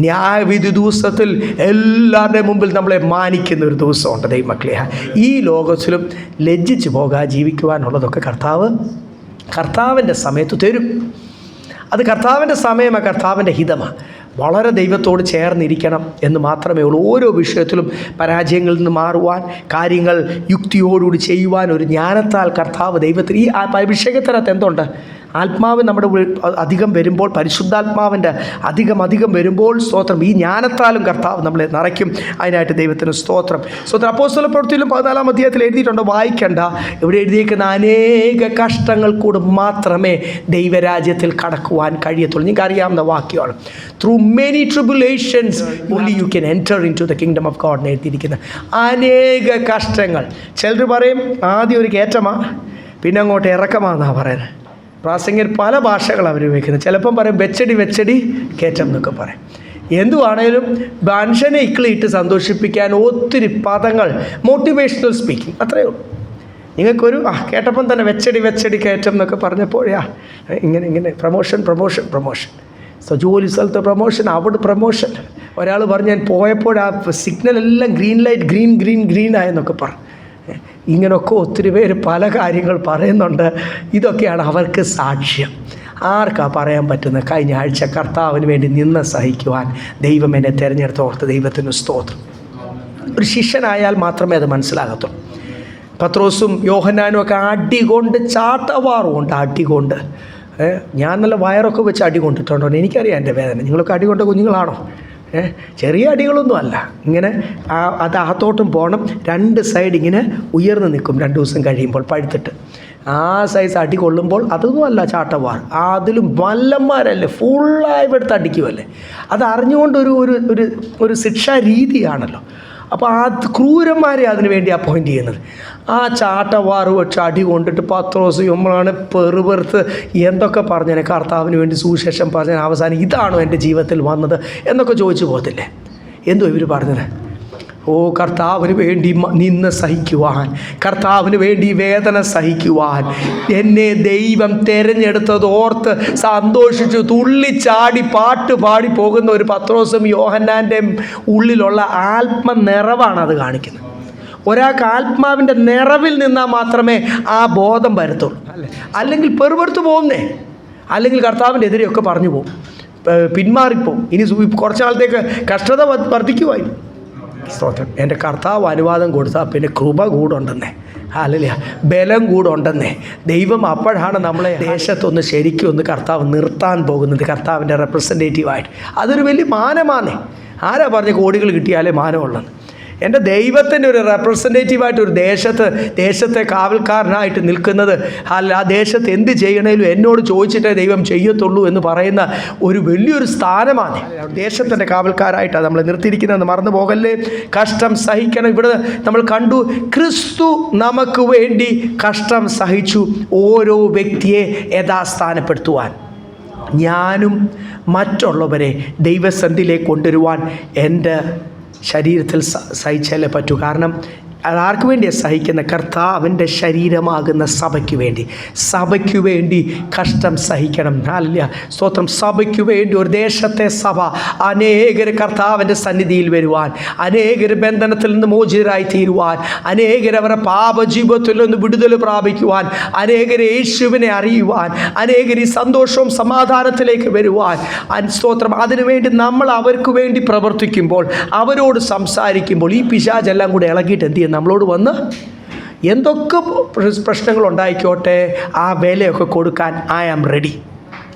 ന്യായവിധി ദിവസത്തിൽ എല്ലാവരുടെ മുമ്പിൽ നമ്മളെ മാനിക്കുന്ന ഒരു ദിവസമുണ്ട് ദൈവമക്കളെ. ഈ ലോകത്തിലും ലജ്ജിച്ച് പോകാൻ ജീവിക്കുവാനുള്ളതൊക്കെ കർത്താവിൻ്റെ സമയത്ത് തരും. അത് കർത്താവിൻ്റെ സമയമാണ്, കർത്താവിൻ്റെ ഹിതമാണ്. വളരെ ദൈവത്തോട് ചേർന്നിരിക്കണം എന്ന് മാത്രമേ ഉള്ളൂ. ഓരോ വിഷയത്തിലും പരാജയങ്ങളിൽ നിന്ന് മാറുവാൻ, കാര്യങ്ങൾ യുക്തിയോടുകൂടി ചെയ്യുവാൻ ഒരു ജ്ഞാനത്താൽ കർത്താവ് ദൈവത്തിൽ ഈ അഭിഷേകത്തിനകത്ത് എന്തുണ്ട്? ആത്മാവ് നമ്മുടെ അധികം വരുമ്പോൾ, പരിശുദ്ധാത്മാവിൻ്റെ അധികം വരുമ്പോൾ, സ്തോത്രം, ഈ ജ്ഞാനത്താലും കർത്താവ് നമ്മളെ നിറയ്ക്കും. അതിനായിട്ട് ദൈവത്തിന് സ്തോത്രം. അപ്പോസ്തല പ്രവൃത്തിയിലും 14-ാം അധ്യായത്തിൽ എഴുതിയിട്ടുണ്ട്, വായിക്കണ്ട. ഇവിടെ എഴുതിയിരിക്കുന്ന അനേക കഷ്ടങ്ങൾ കൂടെ മാത്രമേ ദൈവരാജ്യത്തിൽ കടക്കുവാൻ കഴിയത്തുള്ളൂ. നിങ്ങൾക്ക് അറിയാവുന്ന വാക്യമാണ്. Through many tribulations only you can enter into the kingdom of God എന്ന് എഴുതിയിരിക്കുന്നത്. അനേക കഷ്ടങ്ങൾ. ചിലർ പറയും ആദ്യം ഒരു കയറ്റമാണ്, പിന്നെ അങ്ങോട്ട് ഇറക്കമാണെന്നാണ് പറയുന്നത്. പ്രാസംഗികർ പല ഭാഷകൾ അവർ ഉപയോഗിക്കുന്നത്. ചിലപ്പം പറയും വെച്ചടി കയറ്റം എന്നൊക്കെ പറയും. എന്തുവാണേലും മനുഷ്യനെ ഇക്കിളിയിട്ട് സന്തോഷിപ്പിക്കാൻ ഒത്തിരി പദങ്ങൾ, മോട്ടിവേഷണൽ സ്പീക്കിംഗ്, അത്രയേ ഉള്ളൂ. നിങ്ങൾക്കൊരു കേട്ടപ്പം തന്നെ വെച്ചടി കയറ്റം എന്നൊക്കെ പറഞ്ഞപ്പോഴാ ഇങ്ങനെ പ്രൊമോഷൻ. ജോലി സ്ഥലത്ത് പ്രൊമോഷൻ, അവിടെ പ്രൊമോഷൻ. ഒരാൾ പറഞ്ഞ് ഞാൻ പോയപ്പോൾ ആ സിഗ്നലെല്ലാം ഗ്രീൻ ലൈറ്റ്, ഗ്രീൻ ആയെന്നൊക്കെ പറഞ്ഞു. ഇങ്ങനെയൊക്കെ ഒത്തിരി പേര് പല കാര്യങ്ങൾ പറയുന്നുണ്ട്. ഇതൊക്കെയാണ് അവർക്ക് സാക്ഷ്യം. ആർക്കാ പറയാൻ പറ്റുന്നത്? കഴിഞ്ഞ ആഴ്ച കർത്താവിന് വേണ്ടി നിന്ന് സഹിക്കുവാൻ ദൈവം എന്നെ തിരഞ്ഞെടുത്ത് ഓർത്ത് ദൈവത്തിന് സ്തോത്രം. ഒരു ശിഷ്യനായാൽ മാത്രമേ അത് മനസ്സിലാകത്തുള്ളൂ. പത്രോസും യോഹന്നാനും ഒക്കെ അടികൊണ്ട്, ചാട്ടവാറുമുണ്ട് അടികൊണ്ട്. ഞാൻ നല്ല വയറൊക്കെ വെച്ച് അടി കൊണ്ടിട്ടുണ്ടോ? എനിക്കറിയാം എൻ്റെ വേദന. നിങ്ങളൊക്കെ അടി കൊണ്ട കുഞ്ഞുങ്ങളാണോ? ചെറിയ അടികളൊന്നും അല്ല. ഇങ്ങനെ അത് അകത്തോട്ടും പോകണം. 2 സൈഡ് ഇങ്ങനെ ഉയർന്നു നിൽക്കും 2 ദിവസം കഴിയുമ്പോൾ പഴുത്തിട്ട്. ആ സൈസ് അടി കൊള്ളുമ്പോൾ അതൊന്നും അല്ല ചാട്ടവാർ. അതിലും മല്ലന്മാരല്ലേ, ഫുള്ളായി എടുത്ത് അടിക്കുമല്ലേ. അത് അറിഞ്ഞുകൊണ്ട് ഒരു ശിക്ഷാ രീതിയാണല്ലോ. അപ്പോൾ ആ ക്രൂരന്മാരെ അതിനു വേണ്ടി അപ്പോയിൻ്റ് ചെയ്യുന്നത്. ആ ചാട്ടവാറ് വെച്ച് അടി കൊണ്ടിട്ട് പത്രോസ് നമ്മളാണ് പെറുപെറുത്ത് എന്തൊക്കെ പറഞ്ഞാൽ കർത്താവിന് വേണ്ടി സുവിശേഷം പറഞ്ഞാൽ അവസാനം ഇതാണോ എൻ്റെ ജീവിതത്തിൽ വന്നത് എന്നൊക്കെ ചോദിച്ചു പോകത്തില്ലേ? എന്തോ ഇവർ പറഞ്ഞത്? ഓ, കർത്താവിന് വേണ്ടി നിന്ന് സഹിക്കുവാൻ, കർത്താവിന് വേണ്ടി വേദന സഹിക്കുവാൻ എന്നെ ദൈവം തിരഞ്ഞെടുത്തത് ഓർത്ത് സന്തോഷിച്ചു തുള്ളിച്ചാടി പാട്ട് പാടി പോകുന്ന ഒരു പത്രോസും യോഹന്നാൻ്റെ ഉള്ളിലുള്ള ആത്മനിറവാണ് അത് കാണിക്കുന്നത്. ഒരാൾക്ക് ആത്മാവിൻ്റെ നിറവിൽ നിന്നാൽ മാത്രമേ ആ ബോധം വരത്തുള്ളൂ. അല്ലെങ്കിൽ പെറുപെടുത്ത് പോകുന്നേ, അല്ലെങ്കിൽ കർത്താവിൻ്റെ എതിരെയൊക്കെ പറഞ്ഞു പോകും, പിന്മാറിപ്പോവും. ഇനി കുറച്ച് നാളത്തേക്ക് കഷ്ടത വർദ്ധിക്കുവായി. സ്തോത്രം. എൻ്റെ കർത്താവ് അനുവാദം കൊടുത്താൽ പിന്നെ കൃപ കൂടുണ്ടെന്നേ. ഹല്ലേലൂയ. ബലം കൂടുണ്ടെന്നേ. ദൈവം അപ്പോഴാണ് നമ്മളെ ദേശത്തൊന്ന് ശരിക്കും ഒന്ന് കർത്താവ് നിർത്താൻ പോകുന്നത്, കർത്താവിൻ്റെ റെപ്രസെൻറ്റേറ്റീവായിട്ട്. അതൊരു വലിയ മാനമാണേ. ആരാ പറഞ്ഞ കോടികൾ കിട്ടിയാലേ മാനമുള്ളത്? എൻ്റെ ദൈവത്തിൻ്റെ ഒരു റെപ്രസെൻറ്റേറ്റീവായിട്ട് ഒരു ദേശത്തെ കാവൽക്കാരനായിട്ട് നിൽക്കുന്നത്, അല്ല ആ ദേശത്ത് എന്ത് ചെയ്യണേലും എന്നോട് ചോദിച്ചിട്ടേ ദൈവം ചെയ്യത്തുള്ളൂ എന്ന് പറയുന്ന ഒരു വലിയൊരു സ്ഥാനമാണ്. ദേശത്തിൻ്റെ കാവൽക്കാരായിട്ടാണ് നമ്മളെ നിർത്തിയിരിക്കുന്നത്. മറന്നു പോകല്ലേ. കഷ്ടം സഹിക്കണം. ഇവിടെ നമ്മൾ കണ്ടു, ക്രിസ്തു നമുക്ക് വേണ്ടി കഷ്ടം സഹിച്ചു ഓരോ വ്യക്തിയെ യഥാസ്ഥാനപ്പെടുത്തുവാൻ. ഞാനും മറ്റുള്ളവരെ ദൈവസന്നിധിയിലേക്ക് കൊണ്ടുവരുവാൻ എൻ്റെ ശരീരത്തിൽ സഹിച്ചാലേ പറ്റൂ. കാരണം അതാർക്ക് വേണ്ടിയാണ് സഹിക്കുന്ന? കർത്താവിൻ്റെ ശരീരമാകുന്ന സഭയ്ക്ക് വേണ്ടി കഷ്ടം സഹിക്കണം. ഹല്ലേലൂയ. സ്തോത്രം. സഭയ്ക്ക് വേണ്ടി ഒരു ദേശത്തെ സഭ അനേകർ കർത്താവിൻ്റെ സന്നിധിയിൽ വരുവാൻ, അനേകർ ബന്ധനത്തിൽ നിന്ന് മോചിതരായി തീരുവാൻ, അനേകർ അവരുടെ പാപജീവിതത്തിൽ നിന്ന് വിടുതൽ പ്രാപിക്കുവാൻ, അനേകർ യേശുവിനെ അറിയുവാൻ, അനേകർ ഈ സന്തോഷവും സമാധാനത്തിലേക്ക് വരുവാൻ. സ്തോത്രം. അതിനുവേണ്ടി നമ്മൾ അവർക്ക് വേണ്ടി പ്രവർത്തിക്കുമ്പോൾ, അവരോട് സംസാരിക്കുമ്പോൾ ഈ പിശാചെല്ലാം കൂടെ ഇളകിയിട്ട് എന്ത് ചെയ്യും? നമ്മളോട് വന്ന് എന്തൊക്കെ പ്രശ്നങ്ങൾ ഉണ്ടായിക്കോട്ടെ, ആ വേലയൊക്കെ കൊടുക്കാൻ ഐ ആം റെഡി.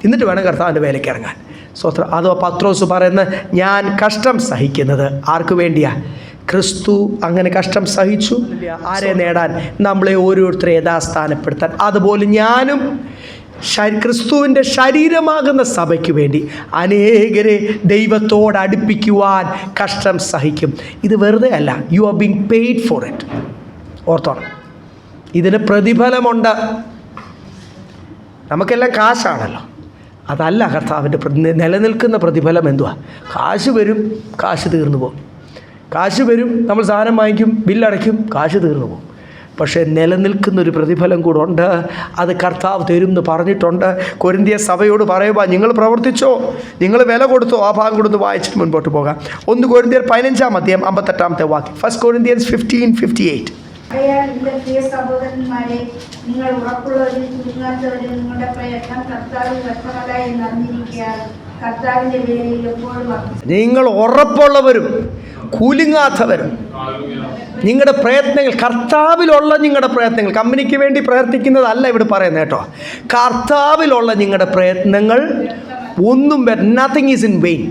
എന്നിട്ട് വേണം കർത്താവിൻ്റെ വേലയ്ക്ക് ഇറങ്ങാൻ. സ്തോത്രം. അതോ പത്രോസ് പറയുന്നത്, ഞാൻ കഷ്ടം സഹിക്കുന്നത് ആർക്ക് വേണ്ടിയാ? ക്രിസ്തു അങ്ങനെ കഷ്ടം സഹിച്ചു. ആരെ നേടാൻ? നമ്മളെ ഓരോരുത്തരെ യഥാസ്ഥാനപ്പെടുത്താൻ. അതുപോലെ ഞാനും ക്രിസ്തുവിൻ്റെ ശരീരമാകുന്ന സഭയ്ക്ക് വേണ്ടി അനേകരെ ദൈവത്തോട് അടുപ്പിക്കുവാൻ കഷ്ടം സഹിക്കും. ഇത് വെറുതെ അല്ല. You are being paid for it. ഓർത്തോണം, ഇതിന് പ്രതിഫലമുണ്ട്. നമുക്കെല്ലാം കാശാണല്ലോ. അതല്ല കർത്താവിൻ്റെ നിലനിൽക്കുന്ന പ്രതിഫലം. എന്തുവാ? കാശ് വരും, കാശ് തീർന്നു പോകും. കാശ് വരും, നമ്മൾ സാധനം വാങ്ങിക്കും, ബില്ലടയ്ക്കും, കാശ് തീർന്നു പോകും. പക്ഷേ നിലനിൽക്കുന്നൊരു പ്രതിഫലം കൂടെ ഉണ്ട്. അത് കർത്താവ് തരും എന്ന് പറഞ്ഞിട്ടുണ്ട്. കൊരിന്തിയ സഭയോട് പറയുക, നിങ്ങൾ പ്രവർത്തിച്ചോ, നിങ്ങൾ വില കൊടുത്തോ. ആ ഭാഗം കൊടുത്ത് വായിച്ചിട്ട് മുൻപോട്ട് പോകാം. 1 കൊരിന്ത്യർ 15-ാം അധ്യായം 58-ാമത്തെ വാക്യം. 1 Corinthians 15:58. പ്രിയ സഹോദരന്മാരെ, നിങ്ങൾ ഉറപ്പുള്ളവരും ചുരുങ്ങാത്തവരും നിങ്ങളുടെ പ്രയത്നം കർത്താവിൽ വ്യക്തമല്ലായി നടന്നിരിക്കുകയാണ്. കർത്താവിന്റെ വേലയിൽ എപ്പോഴും നിങ്ങൾ ഉറപ്പുള്ളവരും കുലുങ്ങാത്തവരും. നിങ്ങളുടെ പ്രയത്നങ്ങൾ, കർത്താവിലുള്ള നിങ്ങളുടെ പ്രയത്നങ്ങൾ, കമ്പനിക്ക് വേണ്ടി പ്രവർത്തിക്കുന്നതല്ല ഇവിടെ പറയുന്നത് കേട്ടോ. കർത്താവിലുള്ള നിങ്ങളുടെ പ്രയത്നങ്ങൾ ഒന്നും, നത്തിങ് ഈസ് ഇൻ വെയിൻ.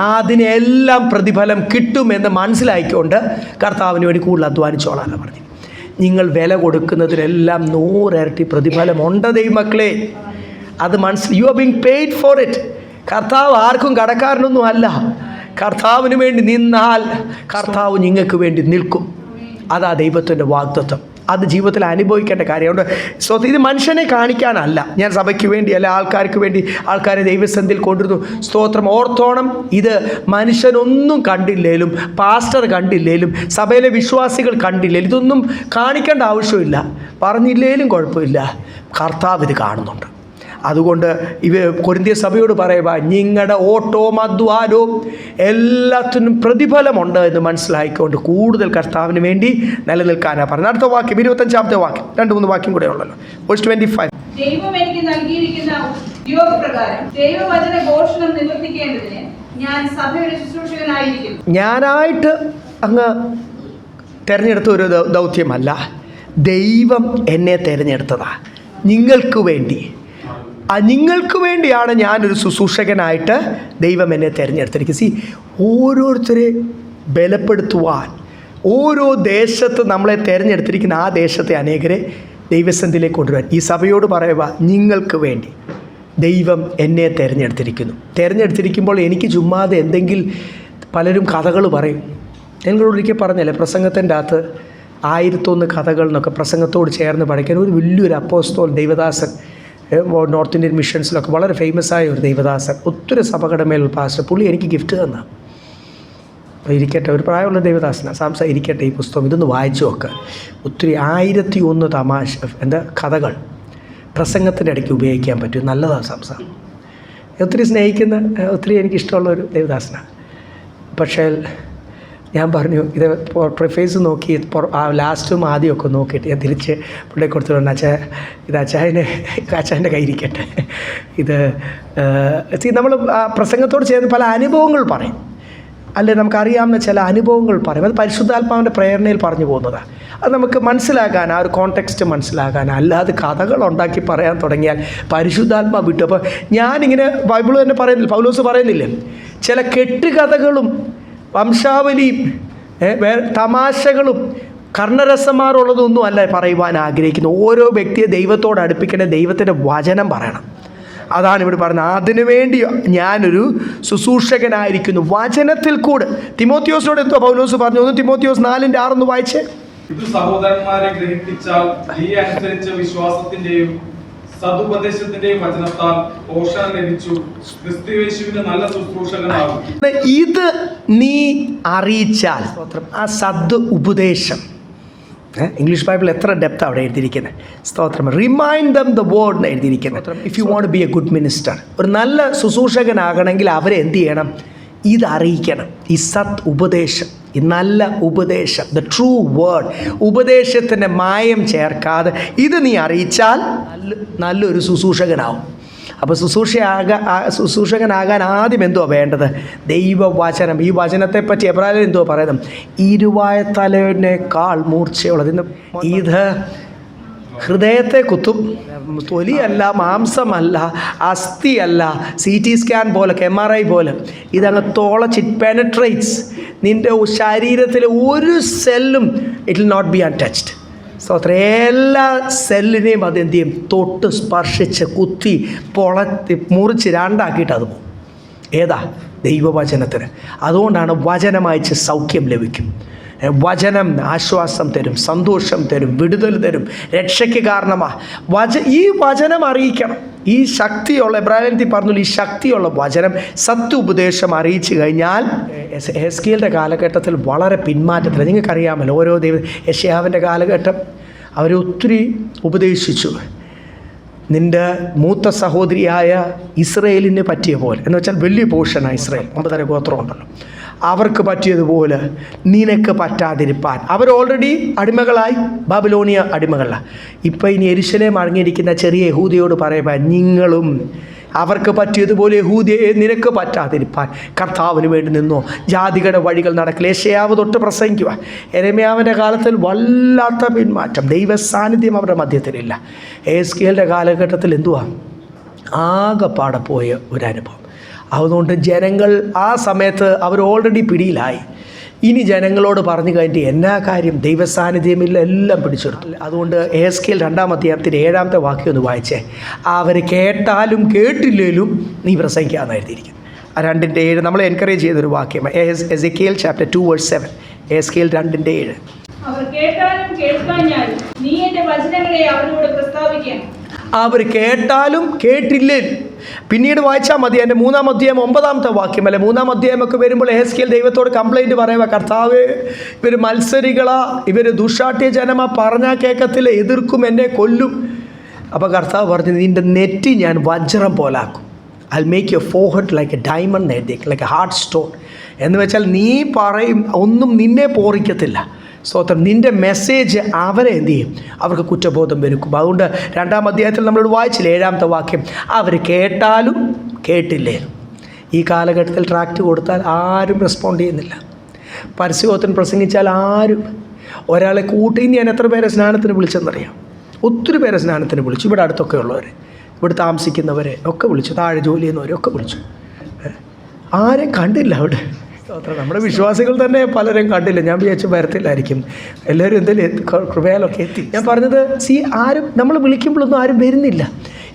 അതിനെല്ലാം പ്രതിഫലം കിട്ടുമെന്ന് മനസ്സിലാക്കിക്കൊണ്ട് കർത്താവിന് വേണ്ടി കൂടുതൽ അധ്വാനിച്ചോളാനാണ് പറഞ്ഞു. നിങ്ങൾ വില കൊടുക്കുന്നതിനെല്ലാം 100 ഇരട്ടി പ്രതിഫലമുണ്ട് ദൈവമക്കളെ. അത് U are being paid for it. കർത്താവ് ആർക്കും കടക്കാരനൊന്നും അല്ല. കർത്താവിന് വേണ്ടി നിന്നാൽ കർത്താവ് നിങ്ങൾക്ക് വേണ്ടി നിൽക്കും. അതാ ദൈവത്തിൻ്റെ വാഗ്ദത്തം. അത് ജീവിതത്തിൽ അനുഭവിക്കേണ്ട കാര്യമുണ്ട്. സോ ഇത് മനുഷ്യനെ കാണിക്കാനല്ല. ഞാൻ സഭയ്ക്ക് വേണ്ടി അല്ല ആൾക്കാർക്ക് വേണ്ടി ആൾക്കാരെ ദൈവസന്നിധിയിൽ കൊണ്ടിരുന്നു. സ്തോത്രം. ഓർത്തോണം, ഇത് മനുഷ്യനൊന്നും കണ്ടില്ലേലും, പാസ്റ്റർ കണ്ടില്ലേലും, സഭയിലെ വിശ്വാസികൾ കണ്ടില്ലേലും, ഇതൊന്നും കാണിക്കേണ്ട ആവശ്യമില്ല. പറഞ്ഞില്ലേലും കുഴപ്പമില്ല. കർത്താവ് ഇത് കാണുന്നുണ്ട്. അതുകൊണ്ട് കൊരിന്ത്യ സഭയോട് പറയുക, നിങ്ങളുടെ ഓട്ടവും അധ്വാനവും എല്ലാത്തിനും പ്രതിഫലമുണ്ട് എന്ന് മനസ്സിലാക്കിക്കൊണ്ട് കൂടുതൽ കർത്താവിന് വേണ്ടി നിലനിൽക്കാനാണ് പറഞ്ഞത്. അടുത്ത വാക്യം 25-ാമത്തെ വാക്യം, 2-3 വാക്യം കൂടെ ഉള്ളല്ലോ. വേഴ്സ് 25. ദൈവം എനിക്ക് നൽകിയിരിക്കുന്ന ഉദ്യോഗപ്രകാരം ദൈവവചന ഘോഷണം നിവർത്തിക്കേണ്ടതിന് ഞാൻ സഭയുടെ ശുശ്രൂഷകനായിരിക്കുന്നു. ഞാനായിട്ട് അങ്ങ് തിരഞ്ഞെടുത്ത ഒരു ദൗത്യമല്ല, ദൈവം എന്നെ തിരഞ്ഞെടുത്തതാണ് നിങ്ങൾക്ക് വേണ്ടി. നിങ്ങൾക്ക് വേണ്ടിയാണ് ഞാനൊരു ശുശ്രൂഷകനായിട്ട് ദൈവം എന്നെ തിരഞ്ഞെടുത്തിരിക്കുന്നത്. ഓരോരുത്തരെ ബലപ്പെടുത്തുവാൻ ഓരോ ദേശത്ത് നമ്മളെ തിരഞ്ഞെടുത്തിരിക്കുന്ന ആ ദേശത്തെ അനേകരെ ദൈവസന്നിധിയിലേക്ക് കൊണ്ടുവരാൻ ഈ സഭയോട് പറയുക, നിങ്ങൾക്ക് വേണ്ടി ദൈവം എന്നെ തിരഞ്ഞെടുത്തിരിക്കുമ്പോൾ എനിക്ക് ചുമ്മാതെ എന്തെങ്കിലും പലരും കഥകൾ പറയും. ഞങ്ങളോട് ഒരിക്കൽ പറഞ്ഞല്ലേ, പ്രസംഗത്തിൻ്റെ അകത്ത് 1001 കഥകൾ എന്നൊക്കെ പ്രസംഗത്തോട് ചേർന്ന് പഠിക്കാൻ ഒരു വലിയൊരു അപ്പോസ്തോൽ ദൈവദാസൻ, നോർത്ത് ഇന്ത്യൻ മിഷൻസിലൊക്കെ വളരെ ഫേമസ് ആയ ഒരു ദൈവദാസൻ, ഒത്തിരി സഭകടമേലുള്ള പാസ്റ്റർ, പുള്ളി എനിക്ക് ഗിഫ്റ്റ് തന്ന. അപ്പോൾ ഇരിക്കട്ടെ, ഒരു പ്രായമുള്ള ദൈവദാസനാണ്, ഇരിക്കട്ടെ ഈ പുസ്തകം ഇതൊന്ന് വായിച്ചു നോക്കുക. ഒത്തിരി 1001 കഥകൾ പ്രസംഗത്തിൻ്റെ ഇടയ്ക്ക് ഉപയോഗിക്കാൻ പറ്റും. നല്ലതാണ് സംസാരം. ഒത്തിരി സ്നേഹിക്കുന്ന, ഒത്തിരി എനിക്കിഷ്ടമുള്ള ഒരു ദൈവദാസനാണ്. പക്ഷേ ഞാൻ പറഞ്ഞു, ഇത് പ്രിഫേസ് നോക്കി ലാസ്റ്റും ആദ്യമൊക്കെ നോക്കിയിട്ട് ഞാൻ തിരിച്ച് പുള്ളിയെ കൊടുത്തിട്ടുണ്ട്, ഇത് അച്ചായൻ്റെ കയ്യിരിക്കട്ടെ. ഇത് നമ്മൾ പ്രസംഗത്തോട് ചേർന്ന് പല അനുഭവങ്ങൾ പറയും, അല്ലെ നമുക്കറിയാവുന്ന ചില അനുഭവങ്ങൾ പറയും. അത് പരിശുദ്ധാത്മാവിൻ്റെ പ്രേരണയിൽ പറഞ്ഞു പോകുന്നതാണ്. അത് നമുക്ക് മനസ്സിലാക്കാൻ, ആ ഒരു കോണ്ടെക്സ്റ്റ് മനസ്സിലാക്കാൻ. അല്ലാതെ കഥകൾ ഉണ്ടാക്കി പറയാൻ തുടങ്ങിയാൽ പരിശുദ്ധാത്മാ വിട്ടു. അപ്പോൾ ഞാനിങ്ങനെ ബൈബിൾ തന്നെ പറയുന്നില്ല, പൗലോസ് പറയുന്നില്ലേ, ചില കെട്ടുകഥകളും വംശാവലിയും തമാശകളും കർണരസന്മാരുള്ളതൊന്നും അല്ല പറയുവാൻ ആഗ്രഹിക്കുന്നു. ഓരോ വ്യക്തിയെ ദൈവത്തോട് അടുപ്പിക്കേണ്ട ദൈവത്തിൻ്റെ വചനം പറയണം. അതാണ് ഇവിടെ പറയുന്നത്. അതിനു വേണ്ടി ഞാനൊരു ശുശ്രൂഷകനായിരിക്കുന്നു വചനത്തിൽ കൂടെ. തിമോത്തിയോസിനോട് എന്തോ പൗലോസ് പറഞ്ഞു, 1 തിമോത്തിയോസ് 4:6 വായിച്ചേ. ഇത് സഹോദരന്മാരെ ഗ്രഹിപ്പിച്ചാൽ ഈ അനുസരിച്ച വിശ്വാസത്തിന്റെയും സതുപദേശത്തിന്റെയും വചനത്താൽ പോഷണം ലഭിച്ചു ക്രിസ്തുയേശുവിന്റെ നല്ല ശുശ്രൂഷകനാകും. ഇത് നീ അറിയിച്ചാൽ, ആ സദ് ഉപദേശം, ഇംഗ്ലീഷ് ബൈബിൾ എത്ര ഡെപ്ത് അവിടെ എഴുതിയിരിക്കുന്നത്. സ്തോത്രം. റിമൈൻഡ് ദം ദ വേർഡ് എന്ന് എഴുതിയിരിക്കുന്നത്. If you want to be a good minister, ഒരു നല്ല ശുശ്രൂഷകനാകണമെങ്കിൽ അവരെ എന്ത് ചെയ്യണം? ഇത് അറിയിക്കണം. ഈ സത് ഉപദേശം, ഈ നല്ല ഉപദേശം, ദ ട്രൂ വേർഡ്, ഉപദേശത്തിൻ്റെ മായം ചേർക്കാതെ ഇത് നീ അറിയിച്ചാൽ നല്ലൊരു ശുശ്രൂഷകനാവും. അപ്പോൾ ശുശ്രൂഷകനാകാൻ ആദ്യം എന്തുവാ വേണ്ടത്? ദൈവവചനം. ഈ വചനത്തെപ്പറ്റി എബ്രായർ എന്തുവാ പറയുന്നത്? ഇരുവായ തലയേക്കാൾ മൂർച്ചയുള്ളത്. ഇത് ഹൃദയത്തെ കുത്തും. തൊലിയല്ല, മാംസമല്ല, അസ്ഥിയല്ല, CT സ്കാൻ പോലെ, MRI പോലെ. ഇതങ്ങ് തോളച്ചിട്ട് പെനട്രേറ്റ്സ്. നിൻ്റെ ശരീരത്തിലെ ഒരു സെല്ലും it will not be untouched. So അത്ര എല്ലാ സെല്ലിനെയും അതെന്ത് ചെയ്യും? തൊട്ട് സ്പർശിച്ച് കുത്തി പൊളത്തി മുറിച്ച് രണ്ടാക്കിയിട്ട് അത് പോകും. ഏതാ? ദൈവവചനത്തിന്. അതുകൊണ്ടാണ് വചനമയച്ച് സൗഖ്യം ലഭിക്കും. വചനം ആശ്വാസം തരും, സന്തോഷം തരും, വിടുതൽ തരും, രക്ഷയ്ക്ക് കാരണമാണ്. ഈ വചനം അറിയിക്കണം. ഈ ശക്തിയുള്ള, എബ്രായത്തിൽ പറഞ്ഞു, ഈ ശക്തിയുള്ള വചനം സത്യോപദേശം അറിയിച്ചു കഴിഞ്ഞാൽ, എസ്കേലിൻ്റെ കാലഘട്ടത്തിൽ വളരെ പിന്മാറ്റത്തിൽ, നിങ്ങൾക്കറിയാമല്ലോ, ഓരോ യെശയ്യാവിൻ്റെ കാലഘട്ടം അവരൊത്തിരി ഉപദേശിച്ചു. നിൻ്റെ മൂത്ത സഹോദരിയായ ഇസ്രയേലിന് പറ്റിയ പോലെ, എന്ന് വെച്ചാൽ വലിയ പോർഷനാണ് ഇസ്രയേൽ, 9 ഗോത്രമുണ്ടല്ലോ, അവർക്ക് പറ്റിയതുപോലെ നിനക്ക് പറ്റാതിരിപ്പാൻ. അവർ ഓൾറെഡി അടിമകളായി, ബാബിലോണിയ അടിമകളാണ്. ഇപ്പം ഇനി യെരൂശലേം അടങ്ങിയിരിക്കുന്ന ചെറിയ യഹൂദയോട് പറയുമ്പോൾ, നിങ്ങളും അവർക്ക് പറ്റിയതുപോലെ യഹൂദിയെ നിനക്ക് പറ്റാതിരിപ്പാൻ കർത്താവിന് വേണ്ടി നിന്നോ, ജാതികളുടെ വഴികൾ നടക്കില്ല. യെശയ്യാവ് തൊട്ട് പ്രസംഗിക്കുക. യെരമ്യാവിൻ്റെ കാലത്തിൽ വല്ലാത്ത പിന്മാറ്റം, ദൈവ സാന്നിധ്യം അവരുടെ മധ്യത്തിലില്ല. എസ്കേലിൻ്റെ കാലഘട്ടത്തിൽ എന്തുവാ? ആകെപ്പാടെ പോയ ഒരനുഭവം. അതുകൊണ്ട് ജനങ്ങൾ ആ സമയത്ത് അവർ ഓൾറെഡി പിടിയിലായി. ഇനി ജനങ്ങളോട് പറഞ്ഞു കഴിഞ്ഞിട്ട് എന്നാ കാര്യം? ദൈവസാന്നിധ്യമില്ല, എല്ലാം പിടിച്ചെടുത്തു. അതുകൊണ്ട് എസ്കേൽ 2-ാം അധ്യായത്തിൻ്റെ 7-ാമത്തെ വാക്യം ഒന്ന് വായിച്ചേ. അവർ കേട്ടാലും കേട്ടില്ലേലും നീ പ്രസംഗിക്കാമെന്ന് എഴുതിയിരിക്കുന്നു. 2:7 നമ്മളെ എൻകറേജ് ചെയ്തൊരു വാക്യം. Ezekiel chapter 2:7, Ezekiel 2:7. അവർ കേട്ടാലും കേൾക്കാഞ്ഞാലും നീ എൻ്റെ വചനങ്ങളെ അവരോട് പ്രസ്താവിക്കണം. അവർ കേട്ടാലും കേട്ടില്ലേ. പിന്നീട് വായിച്ചാൽ മതി. എൻ്റെ 3-ാം അധ്യായം 9-ാമത്തെ വാക്യം, അല്ലെ 3-ാം അധ്യായമൊക്കെ വരുമ്പോൾ എസ്കേൽ ദൈവത്തോട് കംപ്ലൈൻറ്റ് പറയുക, കർത്താവേ, ഇവർ മത്സരികളാ, ഇവർ ദുഷാട്യ ജനമാ, പറഞ്ഞാൽ കേൾക്കത്തില്ല, എതിർക്കും, എന്നെ കൊല്ലും. അപ്പോൾ കർത്താവ് പറഞ്ഞു, നിൻ്റെ നെറ്റി ഞാൻ വജ്രം പോലാക്കും. I make your forehead like a diamond എഴുതിയേക്ക്, ലൈക്ക് എ ഹാർഡ് സ്റ്റോൺ. എന്ന് വെച്ചാൽ നീ പറയും ഒന്നും നിന്നെ പോറിക്കത്തില്ല. സ്തോത്രം. നിൻ്റെ മെസ്സേജ് അവരെ എന്ത് ചെയ്യും? അവർക്ക് കുറ്റബോധം വരുക്കും. അതുകൊണ്ട് 2-ാം അധ്യായത്തിൽ നമ്മളോട് വായിച്ചില്ല 7-ാമത്തെ വാക്യം, അവർ കേട്ടാലും കേട്ടില്ലേ. ഈ കാലഘട്ടത്തിൽ ട്രാക്റ്റ് കൊടുത്താൽ ആരും റെസ്പോണ്ട് ചെയ്യുന്നില്ല. പരസ്യബോധത്തിന് പ്രസംഗിച്ചാൽ ആരും. ഒരാളെ കൂട്ടി ഞാൻ എത്ര പേരെ സ്നാനത്തിന് വിളിച്ചെന്നറിയാം. ഒത്തിരി പേരെ സ്നാനത്തിന് വിളിച്ചു. ഇവിടെ അടുത്തൊക്കെ ഉള്ളവരെ, ഇവിടെ താമസിക്കുന്നവരെ ഒക്കെ വിളിച്ചു, താഴെ ജോലി ചെയ്യുന്നവരൊക്കെ വിളിച്ചു. ആരെയും കണ്ടില്ല അവിടെ. നമ്മുടെ വിശ്വാസികൾ തന്നെ പലരെയും കണ്ടില്ല. ഞാൻ വിചാരിച്ചു വരത്തില്ലായിരിക്കും, എല്ലാവരും എന്തെങ്കിലും കൃപയാലൊക്കെ എത്തി. ഞാൻ പറഞ്ഞത് ആരും നമ്മൾ വിളിക്കുമ്പോഴൊന്നും ആരും വരുന്നില്ല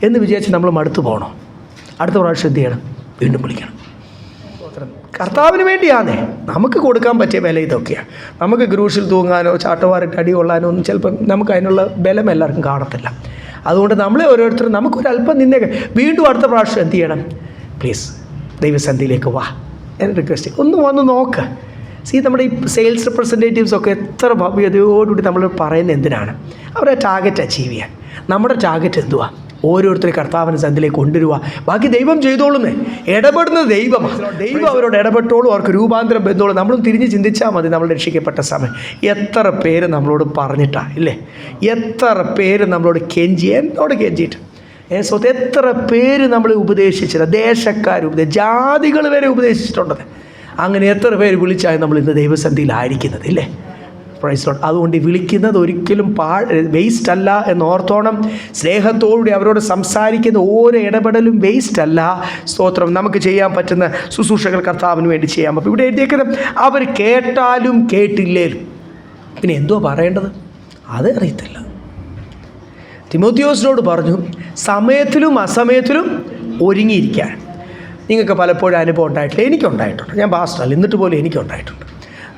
എന്ന് വിചാരിച്ച് നമ്മൾ മടുത്തു പോകണം. അടുത്ത പ്രാവശ്യം എന്ത് ചെയ്യണം? വീണ്ടും വിളിക്കണം. കർത്താവിന് വേണ്ടിയാണേ. നമുക്ക് കൊടുക്കാൻ പറ്റിയ വില ഇതൊക്കെയാണ്. നമുക്ക് ഗ്രൂഷിൽ തൂങ്ങാനോ ചാട്ടവാറിട്ട് അടി കൊള്ളാനോ ഒന്നും ചിലപ്പം നമുക്ക് അതിനുള്ള ബലം എല്ലാവർക്കും കാണത്തില്ല. അതുകൊണ്ട് നമ്മളെ ഓരോരുത്തരും നമുക്കൊരല്പം നിന്നെ വീണ്ടും അടുത്ത പ്രാവശ്യം എന്ത് ചെയ്യണം? പ്ലീസ് ദൈവസന്നിധിയിലേക്ക് വാ എന്ന് റിക്വസ്റ്റ്. ഒന്ന് വന്ന് നോക്ക്. നമ്മുടെ ഈ സെയിൽസ് റെപ്രസെൻറ്റേറ്റീവ്സൊക്കെ എത്ര ഭവ്യതയോടുകൂടി നമ്മൾ പറയുന്നത് എന്തിനാണ്? അവരുടെ ടാർഗറ്റ് അച്ചീവ് ചെയ്യാൻ. നമ്മുടെ ടാർഗറ്റ് എന്തുവാ? ഓരോരുത്തരും കർത്താവിൻ്റെ സന്നിധിയിലേക്ക് കൊണ്ടുവരിക. ബാക്കി ദൈവം ചെയ്തോളുന്നേ. ഇടപെടുന്നത് ദൈവമാണ്. ദൈവം അവരോട് ഇടപെട്ടോളും, അവർക്ക് രൂപാന്തരം ബന്ധോളും. നമ്മളും തിരിഞ്ഞ് ചിന്തിച്ചാൽ മതി. നമ്മൾ രക്ഷിക്കപ്പെട്ട സമയം എത്ര പേര് നമ്മളോട് പറഞ്ഞിട്ടാ ഇല്ലേ? എത്ര പേര് നമ്മളോട് എന്നോട് കെഞ്ചിയിട്ട് സ്വത്ത് എത്ര പേര് നമ്മളെ ഉപദേശിച്ചില്ല. ദേശക്കാർ ജാതികൾ വരെ ഉപദേശിച്ചിട്ടുണ്ടത്. അങ്ങനെ എത്ര പേര് വിളിച്ചാൽ നമ്മൾ ഇന്ന് ദൈവസന്നിധിയിലായിരിക്കുന്നത് ഇല്ലേ? Praise lord. അതുകൊണ്ട് വിളിക്കുന്നത് ഒരിക്കലും വേസ്റ്റ് അല്ല എന്നോർത്തോണം. സ്നേഹത്തോടുകൂടി അവരോട് സംസാരിക്കുന്ന ഓരോ ഇടപെടലും വേസ്റ്റ് അല്ല. സ്തോത്രം. നമുക്ക് ചെയ്യാൻ പറ്റുന്ന ശുശ്രൂഷകൾ കർത്താവിന് വേണ്ടി ചെയ്യാം. അപ്പോൾ ഇവിടെ എഴുതിയേക്കുന്നത് അവർ കേട്ടാലും കേട്ടില്ലേലും. പിന്നെ എന്തോ പറയേണ്ടത് അത് അറിയത്തില്ല. തിമോത്തിയോസിനോട് പറഞ്ഞു, സമയത്തിലും അസമയത്തിലും ഒരുങ്ങിയിരിക്കാൻ. നിങ്ങൾക്ക് പലപ്പോഴും അനുഭവം ഉണ്ടായിട്ടില്ല. എനിക്കുണ്ടായിട്ടുണ്ട്. ഞാൻ പാസ്റ്ററല്ല, എന്നിട്ട് പോലും എനിക്കുണ്ടായിട്ടുണ്ട്.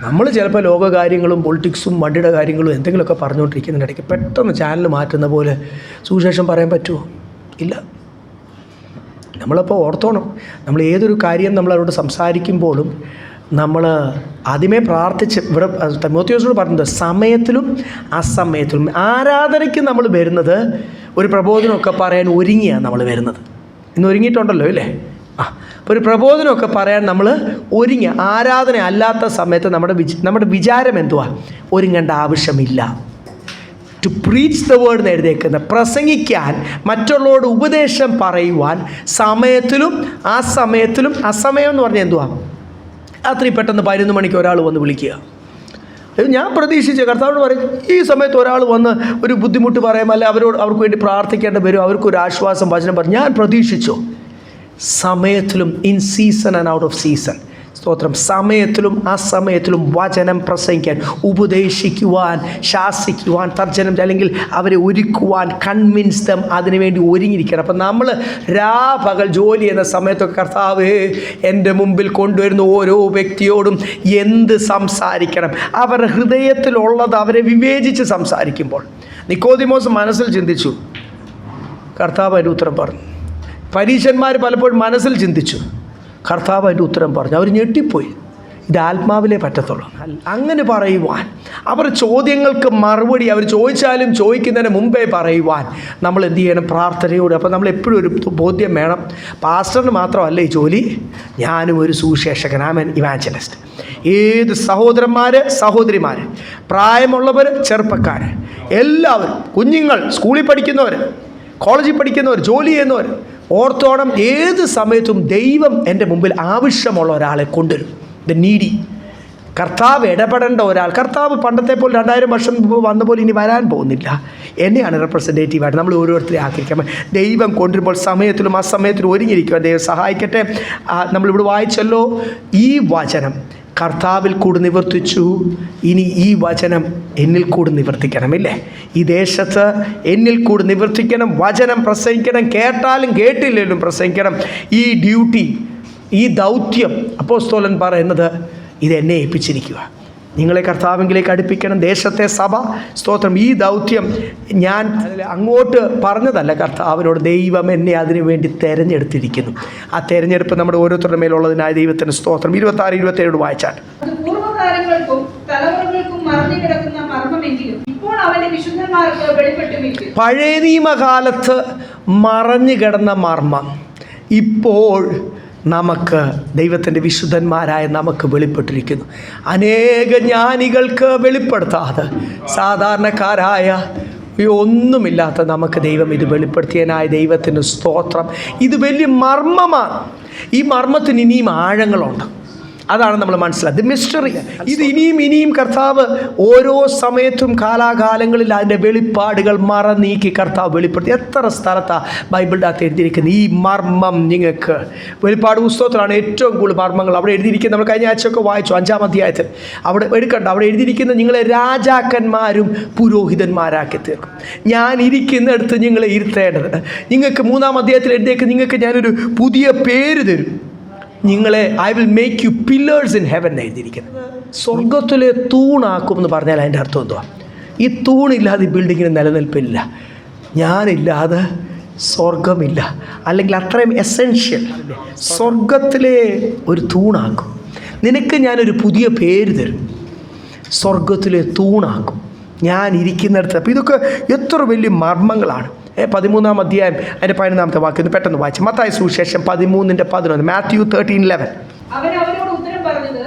നമ്മൾ ചിലപ്പോൾ ലോകകാര്യങ്ങളും പൊളിറ്റിക്സും വണ്ടിയുടെ കാര്യങ്ങളും എന്തെങ്കിലുമൊക്കെ പറഞ്ഞുകൊണ്ടിരിക്കുന്നതിനിടയ്ക്ക് പെട്ടെന്ന് ചാനൽ മാറ്റുന്ന പോലെ സുവിശേഷം പറയാൻ പറ്റുമോ? ഇല്ല. നമ്മളപ്പോൾ ഓർത്തോണം, നമ്മൾ ഏതൊരു കാര്യം നമ്മളവരോട് സംസാരിക്കുമ്പോഴും നമ്മൾ ആദ്യമേ പ്രാർത്ഥിച്ച്, ഇവിടെ തിമോത്തിയോസിനോട് പറഞ്ഞത് സമയത്തിലും അസമയത്തിലും. ആരാധനയ്ക്ക് നമ്മൾ വരുന്നത് ഒരു പ്രബോധനമൊക്കെ പറയാൻ ഒരുങ്ങിയാണ് നമ്മൾ വരുന്നത്. ഇന്ന് ഒരുങ്ങിയിട്ടുണ്ടല്ലോ ഇല്ലേ? അപ്പോൾ ഒരു പ്രബോധനമൊക്കെ പറയാൻ നമ്മൾ ഒരുങ്ങി. ആരാധന അല്ലാത്ത സമയത്ത് നമ്മുടെ വിചാരം എന്തുവാ? ഒരുങ്ങേണ്ട ആവശ്യമില്ല. ടു പ്രീച്ച് ദ വേർഡ് എന്ന് എഴുതിയേക്കുന്നത്, പ്രസംഗിക്കാൻ, മറ്റുള്ളവരോട് ഉപദേശം പറയുവാൻ സമയത്തിലും അസമയത്തിലും. അസമയം എന്ന് പറഞ്ഞാൽ എന്തുവാ? രാത്രി പെട്ടെന്ന് 11 മണിക്ക് ഒരാൾ വന്ന് വിളിക്കുക. ഞാൻ പ്രതീക്ഷിച്ച കർത്താവോട് പറയും, ഈ സമയത്ത് ഒരാൾ വന്ന് ഒരു ബുദ്ധിമുട്ട് പറയാം, അല്ലെ അവർക്ക് വേണ്ടി പ്രാർത്ഥിക്കേണ്ടി വരും, അവർക്കൊരു ആശ്വാസം വചനം പറയും. ഞാൻ പ്രതീക്ഷിച്ചു. സമയത്തിലും, in season and out off season. സ്തോത്രം. സമയത്തിലും അസമയത്തിലും വചനം പ്രസംഗിക്കാൻ, ഉപദേശിക്കുവാൻ, ശാസിക്കുവാൻ, തർജ്ജനം അല്ലെങ്കിൽ അവരെ ഒരുക്കുവാൻ, കൺവിൻസ് ദം, അതിനുവേണ്ടി ഒരുങ്ങിയിരിക്കണം. അപ്പം നമ്മൾ പകൽ ജോലി ചെയ്യുന്ന സമയത്തൊക്കെ കർത്താവേ എൻ്റെ മുമ്പിൽ കൊണ്ടുവരുന്ന ഓരോ വ്യക്തിയോടും എന്ത് സംസാരിക്കണം, അവരുടെ ഹൃദയത്തിലുള്ളത് അവരെ വിവേചിച്ച് സംസാരിക്കുമ്പോൾ. നിക്കോദിമോസ് മനസ്സിൽ ചിന്തിച്ചു, കർത്താവ് അതിൻ്റെ ഉത്തരം പറഞ്ഞു. പരീശന്മാർ പലപ്പോഴും മനസ്സിൽ ചിന്തിച്ചു, കർത്താവ് അതിൻ്റെ ഉത്തരം പറഞ്ഞു. അവർ ഞെട്ടിപ്പോയി. ഇത് ആത്മാവിലേ പറ്റത്തുള്ളൂ. അങ്ങനെ പറയുവാൻ, അവർ ചോദ്യങ്ങൾക്ക് മറുപടി അവർ ചോദിച്ചാലും ചോദിക്കുന്നതിന് മുമ്പേ പറയുവാൻ നമ്മൾ എന്ത് ചെയ്യണം? പ്രാർത്ഥനയോട്. അപ്പോൾ നമ്മൾ എപ്പോഴും ഒരു ബോധ്യം വേണം, പാസ്റ്ററിന് മാത്രമല്ല ഈ ജോലി, ഞാനും ഒരു സുവിശേഷകൻ, ആമേൻ, ഇവാഞ്ചലിസ്റ്റ്. ഏത് സഹോദരന്മാർ, സഹോദരിമാർ, പ്രായമുള്ളവർ, ചെറുപ്പക്കാർ, എല്ലാവരും, കുഞ്ഞുങ്ങൾ, സ്കൂളിൽ പഠിക്കുന്നവർ, കോളേജിൽ പഠിക്കുന്നവർ, ജോലി ചെയ്യുന്നവർ, ഓർത്തോണം, ഏത് സമയത്തും ദൈവം എൻ്റെ മുമ്പിൽ ആവശ്യമുള്ള ഒരാളെ കൊണ്ടുവരും. The needy. കർത്താവ് ഇടപെടേണ്ട ഒരാൾ. കർത്താവ് പണ്ടത്തെ പോലെ 2000 വർഷം മുമ്പ് വന്ന പോലെ ഇനി വരാൻ പോകുന്നില്ല. എന്നെയാണ് റെപ്രസെൻറ്റേറ്റീവായിട്ട് നമ്മൾ ഓരോരുത്തരെ ആക്കിയിരിക്കാൻ ദൈവം കൊണ്ടുവരുമ്പോൾ സമയത്തിലും അസമയത്തിലും ഒരുങ്ങിയിരിക്കുക. ദൈവം സഹായിക്കട്ടെ. നമ്മളിവിടെ വായിച്ചല്ലോ, ഈ വചനം കർത്താവിൽ കൂടി നിവർത്തിച്ചു, ഇനി ഈ വചനം എന്നിൽ കൂടി നിവർത്തിക്കണമില്ലേ? ഈ ദേശത്ത് എന്നിൽ കൂടി നിവർത്തിക്കണം. വചനം പ്രസംഗിക്കണം, കേട്ടാലും കേട്ടില്ലെങ്കിലും പ്രസംഗിക്കണം. ഈ ഡ്യൂട്ടി, ഈ ദൗത്യം അപ്പോസ്തലൻ പറയുന്നത് ഇതെന്നെ ഏൽപ്പിച്ചിരിക്കുക. നിങ്ങളെ കർത്താവിലേക്ക് അടുപ്പിക്കണം, ദേശത്തെ സഭ. സ്തോത്രം. ഈ ദൗത്യം ഞാൻ അങ്ങോട്ട് പറഞ്ഞതല്ല, കർത്താവിനോട് ദൈവം എന്നെ അതിനു വേണ്ടി തിരഞ്ഞെടുത്തിരിക്കുന്നു. ആ തിരഞ്ഞെടുപ്പ് നമ്മുടെ ഓരോരുത്തരുടെ മേലുള്ളതിനായ ദൈവത്തിന് സ്തോത്രം. 26-27 വായിച്ചാൽ, പൂർവ്വകാലങ്ങൾക്കും തലമുറകൾക്കും മറഞ്ഞു കിടക്കുന്ന മർമ്മമെങ്കിലും ഇപ്പോൾ അവന്റെ വിശുദ്ധന്മാർക്ക് വെളിപ്പെട്ടുമിരിക്കുന്നു. പഴയ നിയമകാലത്ത് മറഞ്ഞു കിടന്ന മർമ്മം ഇപ്പോൾ നമുക്ക് ദൈവത്തിൻ്റെ വിശുദ്ധന്മാരായ നമുക്ക് വെളിപ്പെട്ടിരിക്കുന്നു. അനേക ജ്ഞാനികൾക്ക് വെളിപ്പെടുത്താതെ സാധാരണക്കാരായ ഒന്നുമില്ലാത്ത നമുക്ക് ദൈവം ഇത് വെളിപ്പെടുത്തിയനായ ദൈവത്തിന് സ്തോത്രം. ഇത് വലിയ മർമ്മമാണ്. ഈ മർമ്മത്തിന് ഇനിയും ആഴങ്ങളുണ്ട്. അതാണ് നമ്മൾ മനസ്സിലാക്കുക. മിസ്റ്ററി ഇത് ഇനിയും കർത്താവ് ഓരോ സമയത്തും കാലാകാലങ്ങളിൽ അതിൻ്റെ വെളിപ്പാടുകൾ നീക്കി കർത്താവ് വെളിപ്പെടുത്തി. എത്ര സ്ഥലത്താണ് ബൈബിളിൻ്റെ അകത്ത് എഴുതിയിരിക്കുന്നത് ഈ മർമ്മം? നിങ്ങൾക്ക് വെളിപ്പാട് പുസ്തകത്തിലാണ് ഏറ്റവും കൂടുതൽ മർമ്മങ്ങൾ അവിടെ എഴുതിയിരിക്കുന്നത്. നമ്മൾ കഴിഞ്ഞ ആഴ്ചയൊക്കെ വായിച്ചു 5-ാം അധ്യായത്തിൽ. അവിടെ എടുക്കണ്ട, അവിടെ എഴുതിയിരിക്കുന്നത് നിങ്ങളെ രാജാക്കന്മാരും പുരോഹിതന്മാരാക്കി തീർക്കും. ഞാൻ ഇരിക്കുന്നിടത്ത് നിങ്ങളെ ഇരുത്തേണ്ടത്. നിങ്ങൾക്ക് 3-ാം അധ്യായത്തിൽ എഴുതിയേക്ക് നിങ്ങൾക്ക് ഞാനൊരു പുതിയ പേര് തരും. നിങ്ങളെ I will make you pillars in heaven എഴുതിയിരിക്കുന്നത്. സ്വർഗത്തിലെ തൂണാക്കും എന്ന് പറഞ്ഞാൽ അതിൻ്റെ അർത്ഥം എന്തുവാ? ഈ തൂണില്ലാതെ ഈ ബിൽഡിങ്ങിന് നിലനിൽപ്പില്ല. ഞാനില്ലാതെ സ്വർഗമില്ല. അല്ലെങ്കിൽ അത്രയും എസെൻഷ്യൽ. സ്വർഗത്തിലെ ഒരു തൂണാക്കും. നിനക്ക് ഞാനൊരു പുതിയ പേര് തരും. സ്വർഗത്തിലെ തൂണാക്കും ഞാൻ ഇരിക്കുന്നിടത്ത്. അപ്പോൾ ഇതൊക്കെ എത്ര വലിയ മർമ്മങ്ങളാണ്. 13-ാം അധ്യായം അതിൻ്റെ 11-ാമത്തെ വാക്യം പെട്ടെന്ന് വായിച്ചു. മത്തായി സുവിശേഷം 13:11. മാത്യു 13:11. അവൻ അവരോട് ഉത്തരം പറഞ്ഞത്,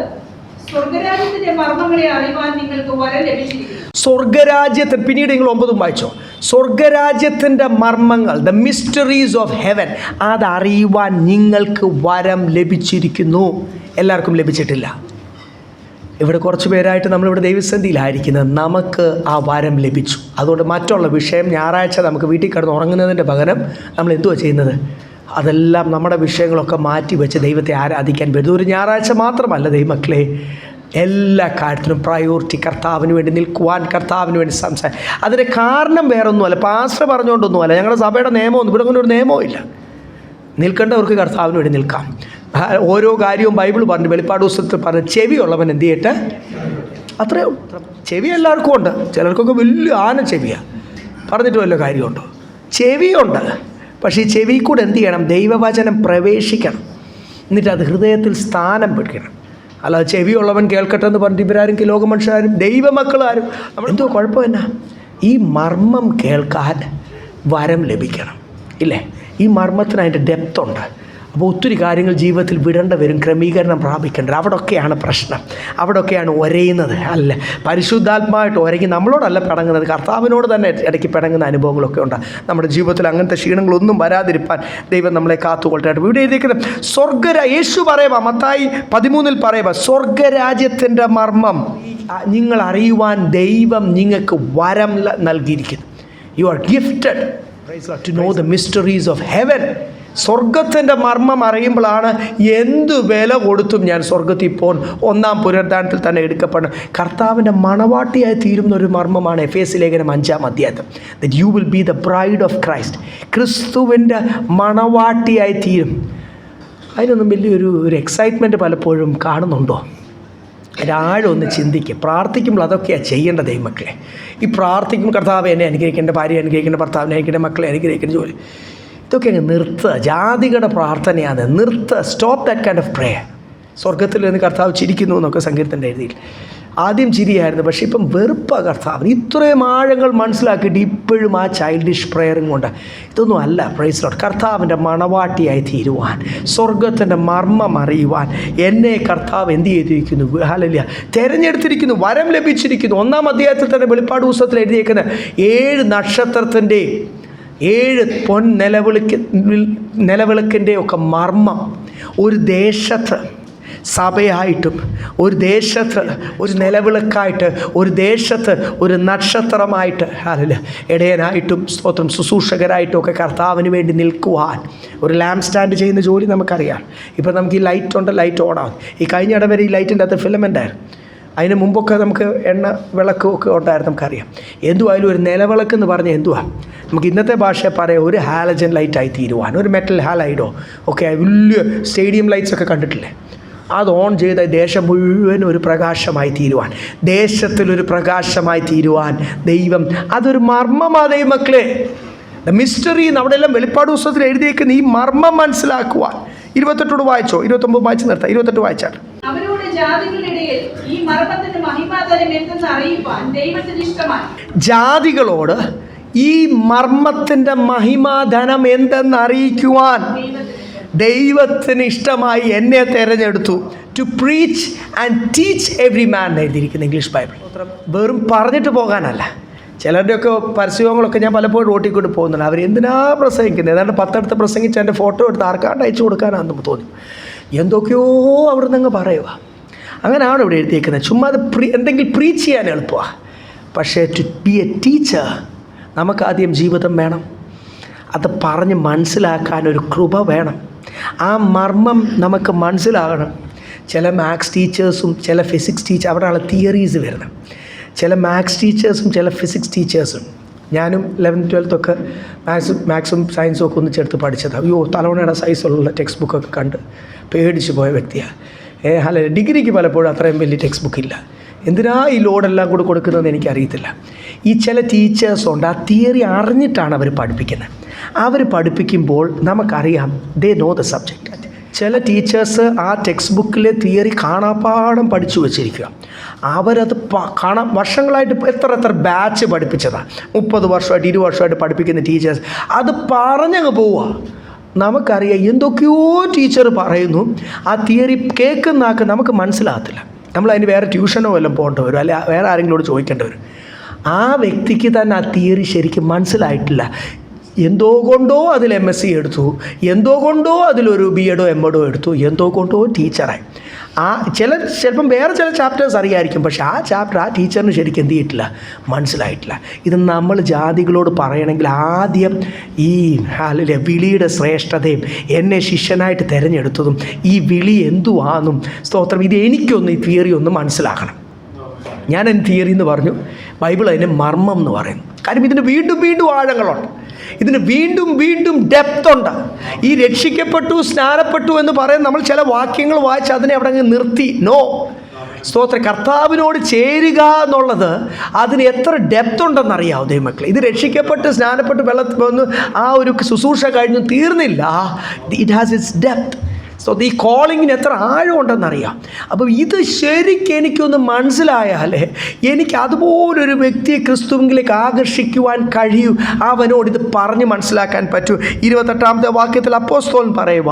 സ്വർഗ്ഗരാജ്യത്തിന്റെ മർമ്മങ്ങളെ അറിയുവാൻ നിങ്ങൾക്ക് വരം ലഭിച്ചിരിക്കുന്നു. സ്വർഗരാജ്യത്തിന് പിന്നീട് നിങ്ങൾ 9 വായിച്ചോ. സ്വർഗരാജ്യത്തിൻ്റെ മർമ്മങ്ങൾ, ദ മിസ്റ്ററീസ് ഓഫ് ഹെവൻ, അതറിയുവാൻ നിങ്ങൾക്ക് വരം ലഭിച്ചിരിക്കുന്നു. എല്ലാവർക്കും ലഭിച്ചിട്ടില്ല. ഇവിടെ കുറച്ച് പേരായിട്ട് നമ്മളിവിടെ ദൈവസന്നിധിയിലായിരിക്കുന്നത്. നമുക്ക് ആ വരം ലഭിച്ചു. അതുകൊണ്ട് മറ്റുള്ള വിഷയം ഞായറാഴ്ച നമുക്ക് വീട്ടിൽ കിടന്ന് ഉറങ്ങുന്നതിൻ്റെ പകരം നമ്മൾ എന്തുവാ ചെയ്യുന്നത്? അതെല്ലാം നമ്മുടെ വിഷയങ്ങളൊക്കെ മാറ്റി വെച്ച് ദൈവത്തെ ആരാധിക്കാൻ പറ്റും. ഒരു ഞായറാഴ്ച മാത്രമല്ല ദൈവമക്കളെ, എല്ലാ കാര്യത്തിനും പ്രയോറിറ്റി കർത്താവിന് വേണ്ടി നിൽക്കുവാൻ, കർത്താവിന് വേണ്ടി സംസാരിക്കും. അതിൻ്റെ കാരണം വേറൊന്നുമല്ല, പാസ്റ്റർ പറഞ്ഞുകൊണ്ടൊന്നുമല്ല. ഞങ്ങളുടെ സഭയുടെ നിയമമൊന്നും ഇവിടെ അങ്ങനെ ഒരു നിയമവും ഇല്ല. നിൽക്കേണ്ടവർക്ക് കർത്താവിന് വേണ്ടി നിൽക്കാം. ഓരോ കാര്യവും ബൈബിൾ പറഞ്ഞു, വെളിപ്പാട് പുസ്തകത്തിൽ പറഞ്ഞു, ചെവിയുള്ളവൻ എന്ത് ചെയ്യട്ടെ? അത്രയോ. ചെവി എല്ലാവർക്കും ഉണ്ട്. ചിലർക്കൊക്കെ വലിയ ആന ചെവിയാണ്. പറഞ്ഞിട്ട് വല്ല കാര്യമുണ്ടോ? ചെവിയുണ്ട്. പക്ഷേ ഈ ചെവി കൂടെ എന്ത് ചെയ്യണം? ദൈവവചനം പ്രവേശിക്കണം. എന്നിട്ട് അത് ഹൃദയത്തിൽ സ്ഥാനം പിടിക്കണം. അല്ലാതെ ചെവിയുള്ളവൻ കേൾക്കട്ടെ എന്ന് പറഞ്ഞിട്ട് ഇവരാരും ലോകമനുഷ്യരാരും ദൈവമക്കളാരും എന്തോ കുഴപ്പം എന്നാ? ഈ മർമ്മം കേൾക്കാൻ വരം ലഭിക്കണം, ഇല്ലേ? ഈ മർമ്മത്തിന് അതിൻ്റെ ഡെപ്ത് ഉണ്ട്. അപ്പോൾ ഒത്തിരി കാര്യങ്ങൾ ജീവിതത്തിൽ വിടേണ്ട വരും, ക്രമീകരണം പ്രാപിക്കേണ്ടത്. അവിടെയൊക്കെയാണ് പ്രശ്നം. അവിടെയൊക്കെയാണ് ഒരയുന്നത്. അല്ല, പരിശുദ്ധാത്മാവായിട്ട് ഒരങ്ങി നമ്മളോടല്ല പിണങ്ങുന്നത്, കർത്താവിനോട് തന്നെ ഇടയ്ക്ക് പിണങ്ങുന്ന അനുഭവങ്ങളൊക്കെ ഉണ്ട്. നമ്മുടെ ജീവിതത്തിൽ അങ്ങനത്തെ ക്ഷീണങ്ങളൊന്നും വരാതിരിപ്പാൻ ദൈവം നമ്മളെ കാത്തുകൊള്ളട്ടെ. ഇവിടെ എഴുതിയിരിക്കുന്നത് യേശു പറയുക, മത്തായി 13 പറയുക, സ്വർഗരാജ്യത്തിൻ്റെ മർമ്മം നിങ്ങൾ അറിയുവാൻ ദൈവം നിങ്ങൾക്ക് വരം നൽകിയിരിക്കുന്നു. You are gifted to know the mysteries of heaven. സ്വർഗത്തിൻ്റെ മർമ്മം അറിയുമ്പോഴാണ് എന്തു വില കൊടുത്തും ഞാൻ സ്വർഗത്തിൽ പോകാൻ 1-ാം പുനരുദ്ധാനത്തിൽ തന്നെ എടുക്കപ്പെടും. കർത്താവിൻ്റെ മണവാട്ടിയായി തീരുന്ന ഒരു മർമ്മമാണ് എഫേസ്യ ലേഖനം 5-ാം അധ്യായം. That you will be the bride of Christ. ക്രിസ്തുവിൻ്റെ മണവാട്ടിയായി തീരും. അതിനൊന്നും വലിയൊരു എക്സൈറ്റ്മെൻറ്റ് പലപ്പോഴും കാണുന്നുണ്ടോ? ഒരാഴൊന്ന് ചിന്തിക്കുക. പ്രാർത്ഥിക്കുമ്പോൾ അതൊക്കെയാണ് ചെയ്യേണ്ട ദൈവമക്കളെ. ഈ പ്രാർത്ഥിക്കുമ്പോൾ കർത്താവ് എന്നെ അനുഗ്രഹിക്കേണ്ട, ഭാര്യ അനുഗ്രഹിക്കേണ്ട, ഭർത്താവിനെ അനുഗ്രഹിക്കേണ്ട, മക്കളെ അനുഗ്രഹിക്കേണ്ട, ജോലി, ഇതൊക്കെ അങ്ങ് നിർത്തുക. ജാതികളുടെ പ്രാർത്ഥനയാണ്. നിർത്തുക. Stop that kind of prayer. സ്വർഗത്തിൽ നിന്ന് കർത്താവ് ചിരിക്കുന്നു എന്നൊക്കെ സങ്കീർത്തൻ്റെ എഴുതിയിൽ. ആദ്യം ചിരിയായിരുന്നു, പക്ഷേ ഇപ്പം വെറുപ്പാണ് കർത്താവ്. ഇത്രയും ആഴങ്ങൾ മനസ്സിലാക്കിയിട്ട് ഇപ്പോഴും ആ ചൈൽഡിഷ് പ്രേയറും കൊണ്ട് ഇതൊന്നും അല്ല. Praise lord. കർത്താവിൻ്റെ മണവാട്ടിയായി തീരുവാൻ, സ്വർഗത്തിൻ്റെ മർമ്മം അറിയുവാൻ എന്നെ കർത്താവ് എന്ത് ചെയ്തിരിക്കുന്നു? ഹല്ലേലൂയ, തിരഞ്ഞെടുത്തിരിക്കുന്നു, വരം ലഭിച്ചിരിക്കുന്നു. 1-ാം അധ്യായത്തിൽ തന്നെ വെളിപ്പാട് പുസ്തകത്തിൽ എഴുതിയിരിക്കുന്ന 7 നക്ഷത്രത്തിൻ്റെ 7 പൊൻ നിലവിളക്കിൻ്റെ ഒക്കെ മർമ്മം ഒരു ദേശത്ത് സഭയായിട്ടും, ഒരു ദേശത്ത് ഒരു നിലവിളക്കായിട്ട്, ഒരു ദേശത്ത് ഒരു നക്ഷത്രമായിട്ട്, അല്ല ഇടയനായിട്ടും സ്തോത്രം ശുശ്രൂഷകരായിട്ടും ഒക്കെ കർത്താവിന് വേണ്ടി നിൽക്കുവാൻ ഒരു ലാമ്പ് സ്റ്റാൻഡ് ചെയ്യുന്ന ജോലി നമുക്കറിയാം. ഇപ്പം നമുക്ക് ഈ ലൈറ്റ് ഉണ്ട്, ലൈറ്റ് ഓണാകും. ഈ കഴിഞ്ഞ ഇടവരെ ഈ ലൈറ്റിൻ്റെ അകത്ത് ഫിലമെൻ്റായിരുന്നു. അതിന് മുമ്പൊക്കെ നമുക്ക് എണ്ണ വിളക്കൊക്കെ ഉണ്ടായിരുന്നു, നമുക്കറിയാം. എന്തുവായാലും ഒരു നിലവിളക്ക് എന്ന് പറഞ്ഞാൽ എന്തുവാ? നമുക്ക് ഇന്നത്തെ ഭാഷയെ പറയാം, ഒരു ഹാലജൻ ലൈറ്റായി തീരുവാൻ, ഒരു മെറ്റൽ ഹാലൈഡോ ഒക്കെ വലിയ സ്റ്റേഡിയം ലൈറ്റ്സൊക്കെ കണ്ടിട്ടില്ലേ? അത് ഓൺ ചെയ്ത ദേശം മുഴുവൻ ഒരു പ്രകാശമായി തീരുവാൻ, ദേശത്തിലൊരു പ്രകാശമായി തീരുവാൻ ദൈവം, അതൊരു മർമ്മമാ ദൈവമക്കളെ. മിസ്റ്ററി അവിടെ എല്ലാം വെളിപ്പാട് പുസ്തകത്തിൽ എഴുതിയേക്കുന്ന ഈ മർമ്മം മനസ്സിലാക്കുവാൻ. 28 വായിച്ചോ? 29 വായിച്ച് നിർത്താം. 28 വായിച്ചാൽ അവരോട് ജാതികളിടയിൽ ഈ മർമ്മത്തിന്റെ മഹിമാതരം എന്തെന്ന് അറിയിപ്പാൻ ദൈവത്തിന് ഇഷ്ടമായി. ജാതികളോട് ഈ മർമ്മത്തിൻ്റെ മഹിമാധനം എന്തെന്ന് അറിയിക്കുവാൻ ദൈവത്തിന് ഇഷ്ടമായി എന്നെ തിരഞ്ഞെടുത്തു. To preach and teach every man എഴുതിയിരിക്കുന്ന ഇംഗ്ലീഷ് ബൈബിൾ. വെറും പറഞ്ഞിട്ട് പോകാനല്ല. ചിലരുടെയൊക്കെ പരസ്യങ്ങളൊക്കെ ഞാൻ പലപ്പോഴും റോട്ടിൽ കൊണ്ട് പോകുന്നുണ്ട്. അവരെന്തിനാ പ്രസംഗിക്കുന്നത്? ഏതാണ്ട് 10 അടുത്ത് പ്രസംഗിച്ച് എൻ്റെ ഫോട്ടോ എടുത്ത് ആർക്കാണ്ട് അയച്ചു കൊടുക്കാനാണെന്ന് തോന്നി. എന്തൊക്കെയോ അവിടെ നിന്ന് പറയുക. അങ്ങനെയാണ് ഇവിടെ എഴുതിയേക്കുന്നത്. ചുമ്മാ അത് എന്തെങ്കിലും പ്രീച്ച് ചെയ്യാൻ എളുപ്പമാണ്. പക്ഷേ ടു ബി എ ടീച്ചർ നമുക്കാദ്യം ജീവിതം വേണം. അത് പറഞ്ഞ് മനസ്സിലാക്കാൻ ഒരു കൃപ വേണം. ആ മർമ്മം നമുക്ക് മനസ്സിലാകണം. ചില മാത്സ് ടീച്ചേഴ്സും ചില ഫിസിക്സ് അവിടെയുള്ള തിയറീസ് വരുന്നത്. ചില മാത്സ് ടീച്ചേഴ്സും ചില ഫിസിക്സ് ടീച്ചേഴ്സും, ഞാനും 11th 12th ഒക്കെ മാത്സും സയൻസും ഒക്കെ ഒന്നിച്ചെടുത്ത് പഠിച്ചത്. അയ്യോ, തലവണയുടെ സൈസുള്ള ടെക്സ്റ്റ് ബുക്കൊക്കെ കണ്ട് പേടിച്ച് പോയ വ്യക്തിയാണ്. അല്ല, ഡിഗ്രിക്ക് പലപ്പോഴും അത്രയും വലിയ ടെക്സ്റ്റ് ബുക്കില്ല. എന്തിനാ ഈ ലോഡെല്ലാം കൂടെ കൊടുക്കുന്നതെന്ന് എനിക്കറിയത്തില്ല. ഈ ചില ടീച്ചേഴ്സുണ്ട്, ആ തിയറി അറിഞ്ഞിട്ടാണ് അവർ പഠിപ്പിക്കുന്നത്. അവർ പഠിപ്പിക്കുമ്പോൾ നമുക്കറിയാം ദേ നോ ദ സബ്ജക്റ്റ്. ചില ടീച്ചേഴ്സ് ആ ടെക്സ്റ്റ് ബുക്കിലെ തിയറി കാണാപ്പാടം പഠിച്ചു വച്ചിരിക്കുക. അവരത് വർഷങ്ങളായിട്ട് എത്ര ബാച്ച് പഠിപ്പിച്ചതാണ്. 30 വർഷമായിട്ട് 20 വർഷമായിട്ട് പഠിപ്പിക്കുന്ന ടീച്ചേഴ്സ് അത് പറഞ്ഞങ്ങ് പോവുക. നമുക്കറിയാം എന്തൊക്കെയോ ടീച്ചർ പറയുന്നു. ആ തിയറി കേൾക്കുന്നാക്ക് നമുക്ക് മനസ്സിലാകത്തില്ല. നമ്മളതിന് വേറെ ട്യൂഷനോ വല്ലതും പോകേണ്ടി വരും, അല്ലെ വേറെ ആരെങ്കിലോട് ചോദിക്കേണ്ടി വരും. ആ വ്യക്തിക്ക് തന്നെ ആ തിയറി ശരിക്കും മനസ്സിലായിട്ടില്ല. എന്തോ കൊണ്ടോ അതിൽ MSc എടുത്തു, എന്തോ കൊണ്ടോ അതിലൊരു BEdോ MEdോ എടുത്തു, എന്തോ കൊണ്ടോ ടീച്ചറായി. ചിലപ്പം വേറെ ചില ചാപ്റ്റേഴ്സ് അറിയാമായിരിക്കും, പക്ഷേ ആ ചാപ്റ്റർ ആ ടീച്ചറിന് ശരിക്കും എന്ത് ചെയ്തിട്ടില്ല, മനസ്സിലായിട്ടില്ല. ഇത് നമ്മൾ ജാതികളോട് പറയണമെങ്കിൽ ആദ്യം ഈ വിളിയുടെ ശ്രേഷ്ഠതയും എന്നെ ശിഷ്യനായിട്ട് തിരഞ്ഞെടുത്തതും ഈ വിളി എന്തുവാന്നും സ്തോത്രം, ഇത് എനിക്കൊന്ന് ഈ തിയറി ഒന്ന് മനസ്സിലാക്കണം. ഞാൻ എൻ്റെ തിയറി എന്ന് പറഞ്ഞു, ബൈബിൾ അതിന് മർമ്മം എന്ന് പറയുന്നു. കാര്യം ഇതിന് വീണ്ടും വീണ്ടും ആഴങ്ങളുണ്ട്, ഇതിന് വീണ്ടും വീണ്ടും ഡെപ്ത് ഉണ്ട്. ഈ രക്ഷിക്കപ്പെട്ടു സ്നാനപ്പെട്ടു എന്ന് പറയുന്ന നമ്മൾ ചില വാക്യങ്ങൾ വായിച്ച് അതിനെ അവിടെ അങ്ങ് നിർത്തി. നോ, സ്തോത്ര, കർത്താവിനോട് ചേരുക എന്നുള്ളത് അതിന് എത്ര ഡെപ്ത് ഉണ്ടെന്നറിയാമോ ദൈവമക്കളെ? ഇത് രക്ഷിക്കപ്പെട്ട് സ്നാനപ്പെട്ട് വെള്ളത്തിൽ വന്ന് ആ ഒരു ശുശ്രൂഷ കഴിഞ്ഞു തീർന്നില്ല. It has it's depth. So ഈ കോളിങ്ങിന് എത്ര ആഴമുണ്ടെന്നറിയാം. അപ്പോൾ ഇത് ശരിക്കും എനിക്കൊന്ന് മനസ്സിലായാലേ എനിക്ക് അതുപോലൊരു വ്യക്തിയെ ക്രിസ്തുവിലേക്ക് ആകർഷിക്കുവാൻ കഴിയൂ. അവനോട് ഇത് പറഞ്ഞ് മനസ്സിലാക്കാൻ പറ്റൂ. 28ാമത്തെ വാക്യത്തിൽ അപ്പോസ്തലൻ പറയുക,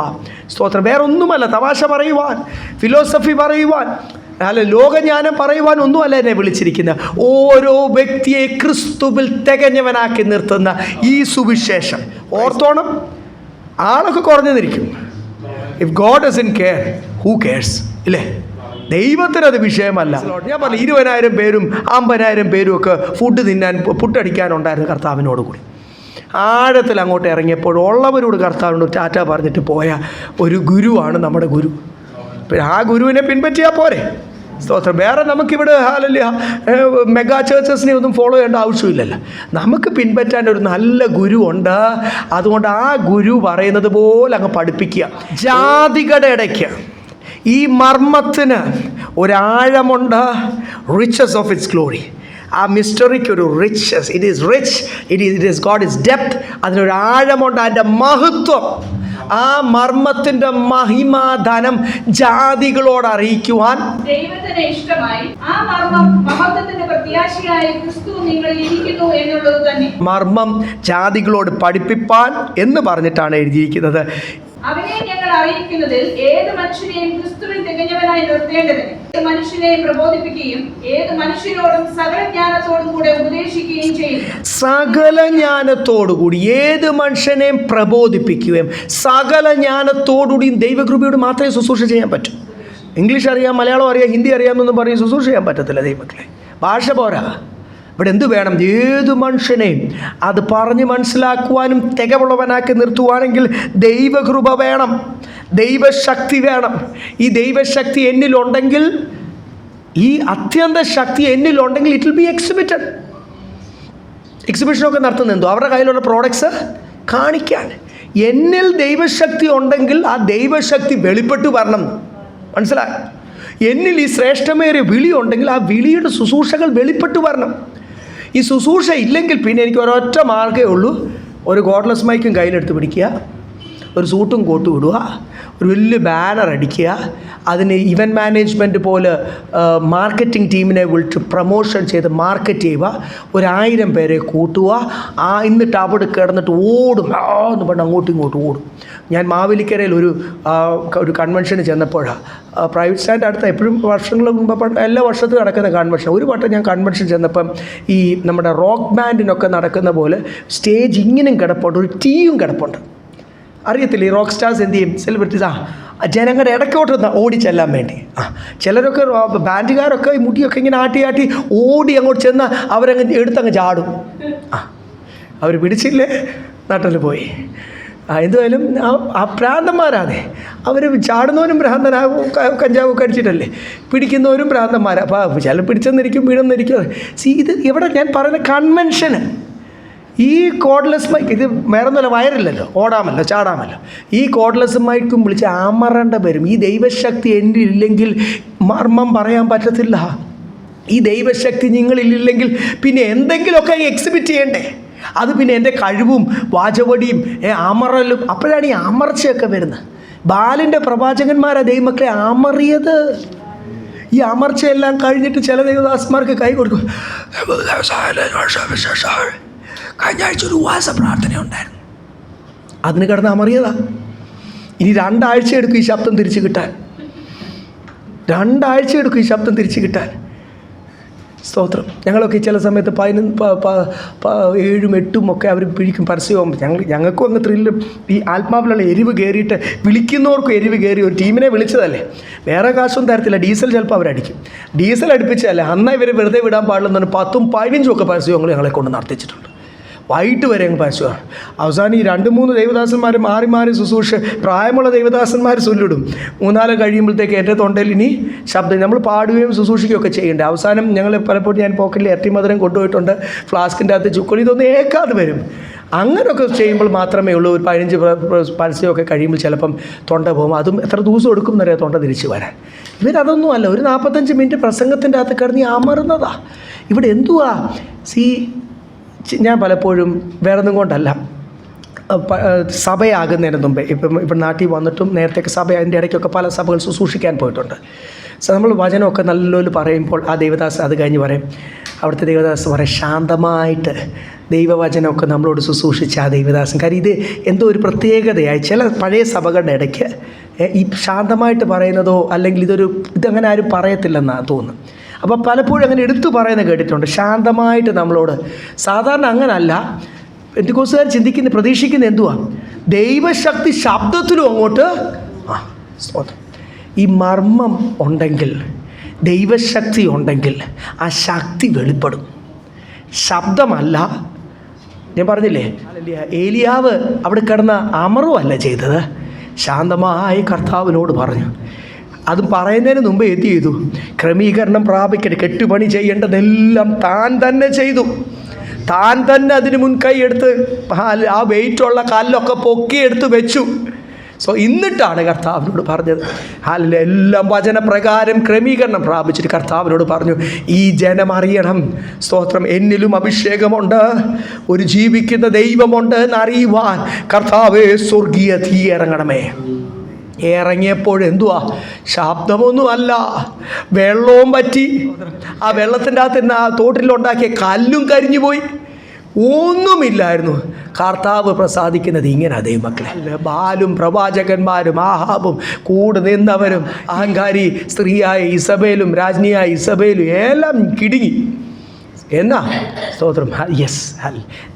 സ്തോത്രം, വേറൊന്നുമല്ല തമാശ പറയുവാൻ, ഫിലോസഫി പറയുവാൻ, അല്ല ലോകജ്ഞാനം പറയുവാൻ ഒന്നുമല്ല എന്നെ വിളിച്ചിരിക്കുന്നത്. ഓരോ വ്യക്തിയെ ക്രിസ്തുവിൽ തികഞ്ഞവനാക്കി നിർത്തുന്ന ഈ സുവിശേഷം ഓർത്തോണം. ആളൊക്കെ കുറഞ്ഞിരിക്കും. If God doesn't care, who cares? ഇല്ലേ? ദൈവത്തിനത് വിഷയമല്ല. ഞാൻ പറഞ്ഞു 20,000 പേരും 50,000 പേരും ഒക്കെ ഫുഡ് തിന്നാൻ പുട്ടടിക്കാനുണ്ടായിരുന്നു കർത്താവിനോട് കൂടി. ആഴത്തിൽ അങ്ങോട്ട് ഇറങ്ങിയപ്പോൾ ഉള്ളവരോട് കർത്താവിനോട് ടാറ്റ പറഞ്ഞിട്ട് പോയ ഒരു ഗുരുവാണ് നമ്മുടെ ഗുരു. പിന്നെ ആ ഗുരുവിനെ പിൻപറ്റിയാൽ പോരെ? സ്തോത്രം. വേറെ നമുക്കിവിടെ മെഗാ ചേർച്ചസിനെ ഒന്നും ഫോളോ ചെയ്യേണ്ട ആവശ്യമില്ലല്ലോ. നമുക്ക് പിൻപറ്റാൻ ഒരു നല്ല ഗുരു ഉണ്ട്. അതുകൊണ്ട് ആ ഗുരു പറയുന്നത് പോലെ അങ്ങ് പഠിപ്പിക്കുക. ജാതികളുടെ ഇടയ്ക്ക് ഈ മർമ്മത്തിന് ഒരാഴമുണ്ട്. Riches of its glory. ആ മിസ്റ്ററിക്ക് ഒരു riches, it is rich, it is God is depth. അതിനൊരു ആഴമുണ്ട്. അതിൻ്റെ മഹത്വം, ആ മർമ്മത്തിന്റെ മഹിമാധനം ജാതികളോട് അറിയിക്കുവാൻ ദൈവത്തിന് ഇഷ്ടമായി. ആ മർമ്മം മഹത്വത്തിന്റെ പ്രത്യാശയായ ക്രിസ്തു നിങ്ങളിൽ ഇരിക്കുന്നു എന്നുള്ളത് തന്നെ. മർമ്മം ജാതികളോട് പഠിപ്പിപ്പാൻ എന്ന് പറഞ്ഞിട്ടാണ് എഴുതിയിരിക്കുന്നത്. അവനെ ഞങ്ങൾ അറിയിക്കുന്നതിൽ ഏത് മനുഷ്യനെയും ക്രിസ്തുവിൽ തികഞ്ഞവനായി നിർത്തേണ്ടതിന് മനുഷ്യനെ പ്രബോധിപ്പിക്കുകയും ഏത് മനുഷ്യരോടും സകല ജ്ഞാനത്തോടും കൂടെ ഉപദേശിക്കുകയും ചെയ്യും. സകല ജ്ഞാനത്തോടുകൂടി ഏത് മനുഷ്യനെയും പ്രബോധിപ്പിക്കുകയും സകല ജ്ഞാനത്തോടുകൂടിയും ദൈവകൃപയോട് മാത്രമേ ശുശ്രൂഷ ചെയ്യാൻ പറ്റൂ. ഇംഗ്ലീഷ് അറിയാം, മലയാളം അറിയാം, ഹിന്ദി അറിയാമെന്നൊന്നും പറഞ്ഞ് ശുശ്രൂഷ ചെയ്യാൻ പറ്റത്തില്ല ദൈവമക്കളെ. ഭാഷ പോരാ. ഇവിടെ എന്ത് വേണം? ഏത് മനുഷ്യനെയും അത് പറഞ്ഞ് മനസ്സിലാക്കുവാനും തികവുള്ളവനാക്കി നിർത്തുവാണെങ്കിൽ ദൈവകൃപ വേണം, ദൈവശക്തി വേണം. ഈ ദൈവശക്തി എന്നിലുണ്ടെങ്കിൽ, ഈ അത്യന്ത ശക്തി എന്നിലുണ്ടെങ്കിൽ ഇറ്റ് വിൽ ബി എക്സിബിറ്റഡ്. എക്സിബിഷനൊക്കെ നടത്തുന്നത് എന്തോ? അവരുടെ കയ്യിലുള്ള പ്രോഡക്ട്സ് കാണിക്കാൻ. എന്നിൽ ദൈവശക്തി ഉണ്ടെങ്കിൽ ആ ദൈവശക്തി വെളിപ്പെട്ടു വരണം. മനസ്സിലായി? എന്നിൽ ഈ ശ്രേഷ്ഠമേറിയ വിളി ഉണ്ടെങ്കിൽ ആ വിളിയുടെ ശുശ്രൂഷകൾ വെളിപ്പെട്ടു വരണം. ഈ ശുശ്രൂഷ ഇല്ലെങ്കിൽ പിന്നെ എനിക്ക് ഒരൊറ്റ മാർഗ്ഗമേ ഉള്ളൂ. ഒരു കോർഡ്ലെസ് മൈക്കും കയ്യിലെടുത്ത് പിടിക്കുക, ഒരു സൂട്ടും കോട്ടും ഇടുക, ഒരു വലിയ ബാനർ അടിക്കുക, അതിന് ഇവൻറ്റ് മാനേജ്മെൻറ്റ് പോലെ മാർക്കറ്റിംഗ് ടീമിനെ വിളിച്ച് പ്രൊമോഷൻ ചെയ്ത് മാർക്കറ്റ് ചെയ്യുക, 1000 പേരെ കൂട്ടുക, എന്നിട്ട് അവിടെ കിടന്നിട്ട് ഓടും എന്ന് പറഞ്ഞ് അങ്ങോട്ടും ഇങ്ങോട്ടും ഓടും. ഞാൻ മാവേലിക്കരയിൽ ഒരു കൺവെൻഷന് ചെന്നപ്പോഴാണ്, പ്രൈവറ്റ് സ്റ്റാൻഡ് അടുത്ത എപ്പോഴും വർഷങ്ങൾ മുമ്പ് എല്ലാ വർഷത്തും നടക്കുന്ന കൺവെൻഷൻ. ഒരു വട്ടം ഞാൻ കൺവെൻഷൻ ചെന്നപ്പം ഈ നമ്മുടെ റോക്ക് ബാൻഡിനൊക്കെ നടക്കുന്ന പോലെ സ്റ്റേജ് ഇങ്ങനെയും കിടപ്പുണ്ട്, ഒരു ടീയും കിടപ്പുണ്ട്. അറിയത്തില്ല ഈ റോക്ക് സ്റ്റാർസ് എന്ത് ചെയ്യും, സെലിബ്രിറ്റീസ് ജനങ്ങളുടെ ഇടയ്ക്കോട്ട് ഓടിച്ചെല്ലാൻ വേണ്ടി. ചിലരൊക്കെ ബാൻഡുകാരൊക്കെ ഈ മുടിയൊക്കെ ഇങ്ങനെ ആട്ടി ഓടി അങ്ങോട്ട് ചെന്ന് അവരങ്ങ് എടുത്തങ്ങ് ചാടും. അവർ പിടിച്ചില്ലേ നാട്ടിൽ പോയി. എന്തായാലും ആ ഭ്രാന്തന്മാരാണേ, അവർ ചാടുന്നവരും ഭ്രാന്തനാകും, കഞ്ചാവ് കഴിച്ചിട്ടല്ലേ, പിടിക്കുന്നവരും ഭ്രാന്തന്മാരാണ്. അപ്പോൾ ചില പിടിച്ചെന്നിരിക്കും വീണെന്നിരിക്കും. ഇത് ഇവിടെ ഞാൻ പറയുന്ന കൺവെൻഷന് ഈ കോഡ്ലെസ് മൈക്ക്, ഇത് വേറൊന്നുമല്ല, വയറില്ലല്ലോ, ഓടാമല്ലോ ചാടാമല്ലോ. ഈ കോഡ്ലെസ് മൈക്കും വിളിച്ച് അമറേണ്ട വരും. ഈ ദൈവശക്തി എൻ്റെ ഇല്ലെങ്കിൽ മർമ്മം പറയാൻ പറ്റത്തില്ല. ഈ ദൈവശക്തി നിങ്ങളില്ലെങ്കിൽ പിന്നെ എന്തെങ്കിലുമൊക്കെ എക്സിബിറ്റ് ചെയ്യണ്ടേ. അത് പിന്നെ എൻ്റെ കഴിവും വാചവടിയും അമറലും, അപ്പോഴാണ് ഈ അമർച്ചയൊക്കെ വരുന്നത്. ബാലിൻ്റെ പ്രവാചകന്മാരാ ദൈവമക്കളെ അമറിയത്. ഈ അമർച്ചയെല്ലാം കഴിഞ്ഞിട്ട് ചില ദൈവദാസന്മാർക്ക് കൈ കൊടുക്കും. കഴിഞ്ഞ ആഴ്ച ഒരു ഉപവാസ പ്രാർത്ഥന ഉണ്ടായിരുന്നു, അതിന് കിടന്ന് അമറിയതാ. ഇനി 2 ആഴ്ച എടുക്കും ഈ ശബ്ദം തിരിച്ചു കിട്ടാൻ. 2 ആഴ്ച എടുക്കും ഈ ശബ്ദം തിരിച്ചു കിട്ടാൻ. സ്തോത്രം. ഞങ്ങളൊക്കെ ചില സമയത്ത് 7ഉം 8ഉം ഒക്കെ അവർ പിടിക്കും പരസ്യവും. ഞങ്ങൾക്കും അങ്ങ് ത്രില്ലും ഈ ആത്മാവിലുള്ള എരിവ് കയറിയിട്ട് വിളിക്കുന്നവർക്കും എരിവ് കയറി ഒരു ടീമിനെ വിളിച്ചതല്ലേ, വേറെ കാശൊന്നും തരത്തില്ല. ഡീസൽ ചിലപ്പോൾ അവരടിക്കും. ഡീസൽ അടുപ്പിച്ചല്ലേ അന്ന് ഇവർ വെറുതെ വിടാൻ പാടില്ലെന്നാണ് 10ഉം 15ഉം ഒക്കെ പരസ്യങ്ങൾ ഞങ്ങളെ കൊണ്ട് നടത്തിച്ചിട്ടുണ്ട്. വൈകിട്ട് വരെ അങ്ങ് പരസ്യമാണ്. അവസാനം ഈ 2-3 ദൈവദാസന്മാർ മാറി മാറി ശുശ്രൂഷ, പ്രായമുള്ള ദൈവദാസന്മാർ ചൊല്ലിടും. 3-4 കഴിയുമ്പോഴത്തേക്ക് എൻ്റെ തൊണ്ടയിൽ ഇനി ശബ്ദം, നമ്മൾ പാടുകയും ശുശ്രൂഷിക്കുകയൊക്കെ ചെയ്യേണ്ടത്. അവസാനം ഞങ്ങൾ പലപ്പോഴും ഞാൻ പോക്കറ്റിൽ ഇരട്ടിമധുരം കൊണ്ടുപോയിട്ടുണ്ട്, ഫ്ലാസ്കിൻ്റെ അകത്ത് ചുക്കുളി, ഇതൊന്നും ഏക്കാതെ വരും. അങ്ങനെയൊക്കെ ചെയ്യുമ്പോൾ മാത്രമേ ഉള്ളൂ. ഒരു 15 പരസ്യമൊക്കെ കഴിയുമ്പോൾ ചിലപ്പം തൊണ്ട പോകും. അതും എത്ര ദിവസം എടുക്കും എന്നറിയാം തൊണ്ട തിരിച്ച് വരാൻ. ഇവരതൊന്നും അല്ല, ഒരു 45 മിനിറ്റ് പ്രസംഗത്തിൻ്റെ അകത്ത് കിടന്ന് അമർന്നതാ. ഇവിടെ എന്തുവാ ഞാൻ പലപ്പോഴും വേറൊന്നും കൊണ്ടല്ല, സഭയാകുന്നതിന് മുമ്പേ ഇപ്പം നാട്ടിൽ വന്നിട്ടും നേരത്തെയൊക്കെ സഭ, അതിൻ്റെ ഇടയ്ക്കൊക്കെ പല സഭകൾ ശുശ്രൂഷിക്കാൻ പോയിട്ടുണ്ട്. നമ്മൾ വചനമൊക്കെ നല്ലപോലെ പറയുമ്പോൾ ആ ദേവദാസ് അത് കഴിഞ്ഞ് പറയും, അവിടുത്തെ ദേവദാസ് പറയും ശാന്തമായിട്ട് ദൈവവചനമൊക്കെ നമ്മളോട് ശുശ്രൂഷിച്ച ആ ദേവദാസൻ. കാര്യം ഇത് എന്തോ ഒരു പ്രത്യേകതയായി ചില പഴയ സഭകളുടെ ഇടയ്ക്ക് ഈ ശാന്തമായിട്ട് പറയുന്നതോ അല്ലെങ്കിൽ ഇതങ്ങനെ ആരും പറയത്തില്ലെന്നാണ് തോന്നുന്നു. അപ്പോൾ പലപ്പോഴും അങ്ങനെ എടുത്തു പറയുന്നത് കേട്ടിട്ടുണ്ട്, ശാന്തമായിട്ട് നമ്മളോട്. സാധാരണ അങ്ങനല്ല. പെന്തിക്കോസ്തുകാർ പ്രതീക്ഷിക്കുന്ന എന്തുവാ, ദൈവശക്തി ശബ്ദത്തിലും അങ്ങോട്ട് ഈ മർമ്മം ഉണ്ടെങ്കിൽ, ദൈവശക്തി ഉണ്ടെങ്കിൽ ആ ശക്തി വെളിപ്പെടും. ശബ്ദമല്ല. ഞാൻ പറഞ്ഞില്ലേ, ഏലിയാവ് അവിടെ കിടന്ന അമറുമല്ല ചെയ്തത്, ശാന്തമായി കർത്താവിനോട് പറഞ്ഞു. അതും പറയുന്നതിന് മുമ്പ് എന്ത് ചെയ്തു, ക്രമീകരണം പ്രാപിക്കട്ടെ, കെട്ടുപണി ചെയ്യേണ്ടതെല്ലാം താൻ തന്നെ ചെയ്തു. താൻ തന്നെ അതിന് മുൻകൈ എടുത്ത് ആ വെയിറ്റുള്ള കല്ലൊക്കെ പൊക്കിയെടുത്ത് വെച്ചു. എന്നിട്ടാണ് കർത്താവിനോട് പറഞ്ഞത്. എല്ലാം വചനപ്രകാരം ക്രമീകരണം പ്രാപിച്ചിട്ട് കർത്താവിനോട് പറഞ്ഞു, ഈ ജനം അറിയണം, സ്തോത്രം, എന്നിലും അഭിഷേകമുണ്ട്, ഒരു ജീവിക്കുന്ന ദൈവമുണ്ട് എന്നറിയുവാൻ കർത്താവേ സ്വർഗീയ തീ ഇറങ്ങണമേ. ഇറങ്ങിയപ്പോഴെന്തുവാ, ശബ്ദമൊന്നുമല്ല, വെള്ളവും പറ്റി. ആ വെള്ളത്തിൻ്റെ അകത്ത് ആ തോട്ടിലുണ്ടാക്കിയ കല്ലും കരിഞ്ഞു പോയി, ഒന്നുമില്ലായിരുന്നു. കർത്താവ് പ്രസാദിക്കുന്നത് ഇങ്ങനെ ദൈവമക്കളെ. ബാലും പ്രവാചകന്മാരും ആഹാബും കൂടെ നിന്നവരും അഹങ്കാരി സ്ത്രീയായ ഇസബേലും രാജ്ഞിയായ ഇസബേലും എല്ലാം കിടുങ്ങി. എന്നാ സ്തോത്രം. യെസ്,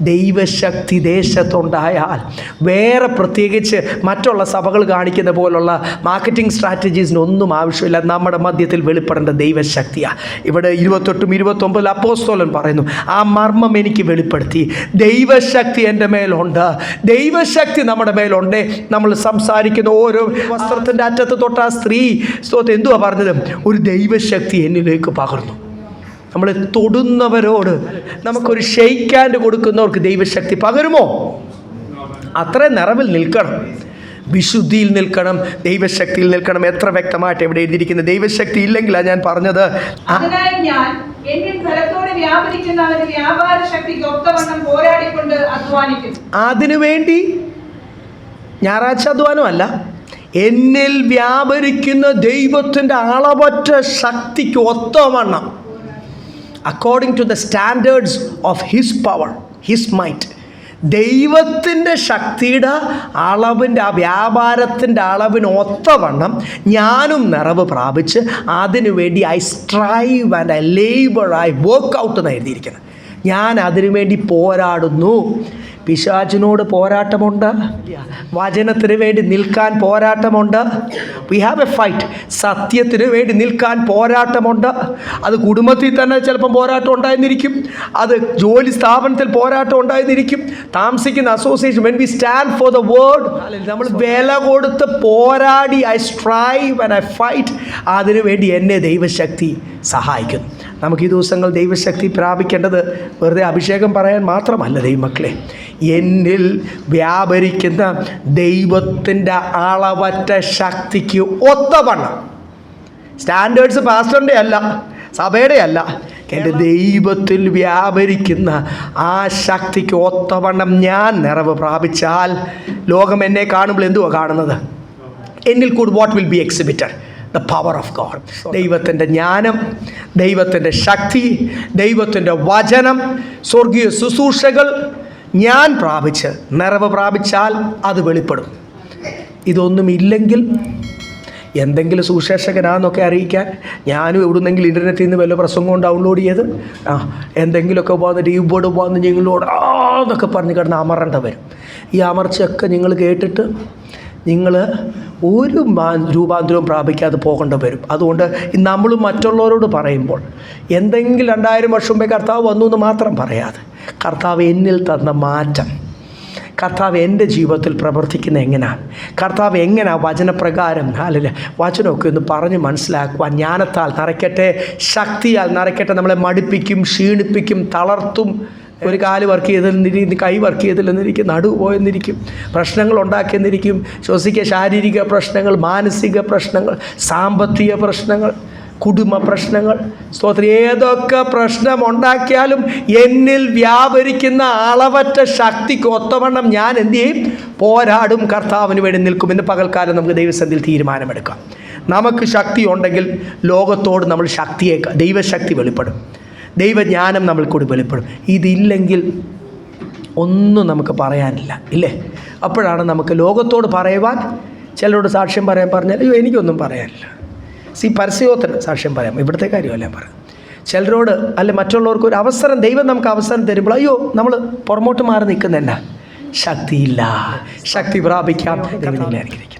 ദൈവശക്തി ദേശത്തുണ്ടായാൽ വേറെ പ്രത്യേകിച്ച് മറ്റുള്ള സഭകൾ കാണിക്കുന്ന പോലുള്ള മാർക്കറ്റിംഗ് സ്ട്രാറ്റജീസിനൊന്നും ആവശ്യമില്ല. നമ്മുടെ മധ്യത്തിൽ വെളിപ്പെടേണ്ട ദൈവശക്തിയാണ്. ഇവിടെ 28ഉം 29 അപ്പോസ്തലൻ പറയുന്നു, ആ മർമ്മം എനിക്ക് വെളിപ്പെടുത്തി. ദൈവശക്തി എൻ്റെ മേലുണ്ട്. ദൈവശക്തി നമ്മുടെ മേലുണ്ട്. നമ്മൾ സംസാരിക്കുന്ന ഓരോ വസ്ത്രത്തിൻ്റെ അറ്റത്ത് തൊട്ട ആ സ്ത്രീ സ്തോത്രം എന്തുവാ പറഞ്ഞത്, ഒരു ദൈവശക്തി എന്നിലേക്ക് പകർന്നു. നമ്മൾ തൊടുന്നവരോട്, നമുക്കൊരു ഷെയ്ക്ക് ഹാൻഡ് കൊടുക്കുന്നവർക്ക് ദൈവശക്തി പകരുമോ? അത്ര നിറവിൽ നിൽക്കണം, വിശുദ്ധിയിൽ നിൽക്കണം, ദൈവശക്തിയിൽ നിൽക്കണം. എത്ര വ്യക്തമായിട്ട് എവിടെ എഴുതിയിരിക്കുന്നത്. ദൈവശക്തി ഇല്ലെങ്കിലാണ് ഞാൻ പറഞ്ഞത്. അതിനുവേണ്ടി ഞായറാഴ്ച അധ്വാനമല്ല, എന്നിൽ വ്യാപരിക്കുന്ന ദൈവത്തിൻ്റെ അളവറ്റ ശക്തിക്ക് ഒത്തവണ്ണം, according to the standards of his power, his might, ദൈവത്തിൻ്റെ ശക്തിയുടെ അളവിൻ്റെ, ആ വ്യാപാരത്തിൻ്റെ അളവിന് ഒത്തവണ്ണം ഞാനും നിറവ് പ്രാപിച്ച് അതിനു വേണ്ടി I strive and I labour, I work out എന്ന് എഴുതിയിരിക്കുന്നത്. ഞാൻ അതിനു വേണ്ടി പോരാടുന്നു. പിശാചിനോട് പോരാട്ടമുണ്ട്, വചനത്തിന് വേണ്ടി നിൽക്കാൻ പോരാട്ടമുണ്ട്. We have a fight. സത്യത്തിന് വേണ്ടി നിൽക്കാൻ പോരാട്ടമുണ്ട്. അത് കുടുംബത്തിൽ തന്നെ ചിലപ്പം പോരാട്ടം ഉണ്ടായിരുന്നിരിക്കും, അത് ജോലി സ്ഥാപനത്തിൽ പോരാട്ടം ഉണ്ടായിരുന്നിരിക്കും, താമസിക്കുന്ന association. When we stand for the word, നമ്മൾ വില കൊടുത്ത് പോരാടി I strive and I fight, അതിനു വേണ്ടി എന്നെ ദൈവശക്തി സഹായിക്കുന്നു. നമുക്ക് ഈ ദിവസങ്ങൾ ദൈവശക്തി പ്രാപിക്കേണ്ടത് വെറുതെ അഭിഷേകം പറയാൻ മാത്രമല്ല ദൈവമക്കളെ, എന്നിൽ വ്യാപരിക്കുന്ന ദൈവത്തിൻ്റെ അളവറ്റ ശക്തിക്ക് ഒത്തവണ്ണം, സ്റ്റാൻഡേർഡ്സ് പാസ്റ്ററിൻ്റെ അല്ല, സഭയുടെ അല്ല, എൻ്റെ ദൈവത്തിൽ വ്യാപരിക്കുന്ന ആ ശക്തിക്ക് ഒത്തവണ്ണം ഞാൻ നിറവ് പ്രാപിച്ചാൽ ലോകം എന്നെ കാണുമ്പോൾ എന്തുവാ കാണുന്നത്? എന്നിൽ കൂടി what will be exhibited? The power of God. ദൈവത്തിൻ്റെ ജ്ഞാനം, ദൈവത്തിൻ്റെ ശക്തി, ദൈവത്തിൻ്റെ വചനം, സ്വർഗീയ ശുശ്രൂഷകൾ ഞാൻ പ്രാപിച്ച് നിറവ് പ്രാപിച്ചാൽ അത് വെളിപ്പെടും. ഇതൊന്നുമില്ലെങ്കിൽ എന്തെങ്കിലും സുശേഷകനാന്നൊക്കെ അറിയിക്കാൻ ഞാനും എവിടുന്നെങ്കിലും ഇൻ്റർനെറ്റിൽ നിന്ന് വല്ല പ്രസംഗവും ഡൗൺലോഡ് ചെയ്ത് എന്തെങ്കിലുമൊക്കെ വന്നിട്ട് ഈ ബോർഡ് വന്ന് ഞങ്ങളോട് എന്നൊക്കെ പറഞ്ഞ് കിടന്ന് അമറേണ്ട വരും. ഈ അമർച്ചയൊക്കെ നിങ്ങൾ കേട്ടിട്ട് നിങ്ങൾ ഒരു രൂപാന്തരവും പ്രാപിക്കാതെ പോകേണ്ടി വരും. അതുകൊണ്ട് നമ്മൾ മറ്റുള്ളവരോട് പറയുമ്പോൾ എന്തെങ്കിലും 2000 വർഷം മുമ്പേ കർത്താവ് വന്നു എന്ന് മാത്രം പറയാതെ, കർത്താവ് എന്നിൽ തന്ന മാറ്റം, കർത്താവ് എൻ്റെ ജീവിതത്തിൽ പ്രവർത്തിക്കുന്ന എങ്ങനെയാണ്, കർത്താവ് എങ്ങനെയാണ് വചനപ്രകാരം അല്ലല്ലേ വചനമൊക്കെ ഒന്ന് പറഞ്ഞ് മനസ്സിലാക്കുവാൻ ജ്ഞാനത്താൽ നിറയ്ക്കട്ടെ, ശക്തിയാൽ നിറയ്ക്കട്ടെ. നമ്മളെ മടുപ്പിക്കും, ക്ഷീണിപ്പിക്കും, തളർത്തും. ഒരു കാല് വർക്ക് ചെയ്തെന്നിരിക്കും, കൈ വർക്ക് ചെയ്തില്ലെന്നിരിക്കും, നടുവ് പോയെന്നിരിക്കും, പ്രശ്നങ്ങൾ ഉണ്ടാക്കിയെന്നിരിക്കും, ശ്വസിക്കുക, ശാരീരിക പ്രശ്നങ്ങൾ, മാനസിക പ്രശ്നങ്ങൾ, സാമ്പത്തിക പ്രശ്നങ്ങൾ, കുടുംബ പ്രശ്നങ്ങൾ, സ്തോത്രം, ഏതൊക്കെ പ്രശ്നമുണ്ടാക്കിയാലും എന്നിൽ വ്യാപരിക്കുന്ന അളവറ്റ ശക്തിക്ക് ഒത്തവണ്ണം ഞാൻ എന്ത് ചെയ്യും? പോരാടും, കർത്താവിന് വേണ്ടി നിൽക്കും. ഇന്ന് പകൽക്കാലം നമുക്ക് ദൈവസന്നിധിയിൽ തീരുമാനമെടുക്കാം. നമുക്ക് ശക്തി ഉണ്ടെങ്കിൽ ലോകത്തോട് നമ്മൾ ശക്തിയെ, ദൈവശക്തി വെളിപ്പെടും, ദൈവജ്ഞാനം നമ്മൾ കൂടി വെളിപ്പെടും. ഇതില്ലെങ്കിൽ ഒന്നും നമുക്ക് പറയാനില്ല, ഇല്ലേ? അപ്പോഴാണ് നമുക്ക് ലോകത്തോട് പറയുവാൻ, ചിലരോട് സാക്ഷ്യം പറയാൻ പറഞ്ഞാൽ അയ്യോ എനിക്കൊന്നും പറയാനില്ല. പരസ്യോത്തിന് സാക്ഷ്യം പറയാം, ഇവിടുത്തെ കാര്യമല്ല ഞാൻ പറയാം. ചിലരോട് അല്ലെ മറ്റുള്ളവർക്ക് ഒരു അവസരം, ദൈവം നമുക്ക് അവസരം തരുമ്പോൾ അയ്യോ നമ്മൾ പുറമോട്ട് മാറി നിൽക്കുന്നതല്ല, ശക്തിയില്ല. ശക്തി പ്രാപിക്കാം. ദൈവം നിങ്ങളെ അനുഗ്രഹിക്കട്ടെ.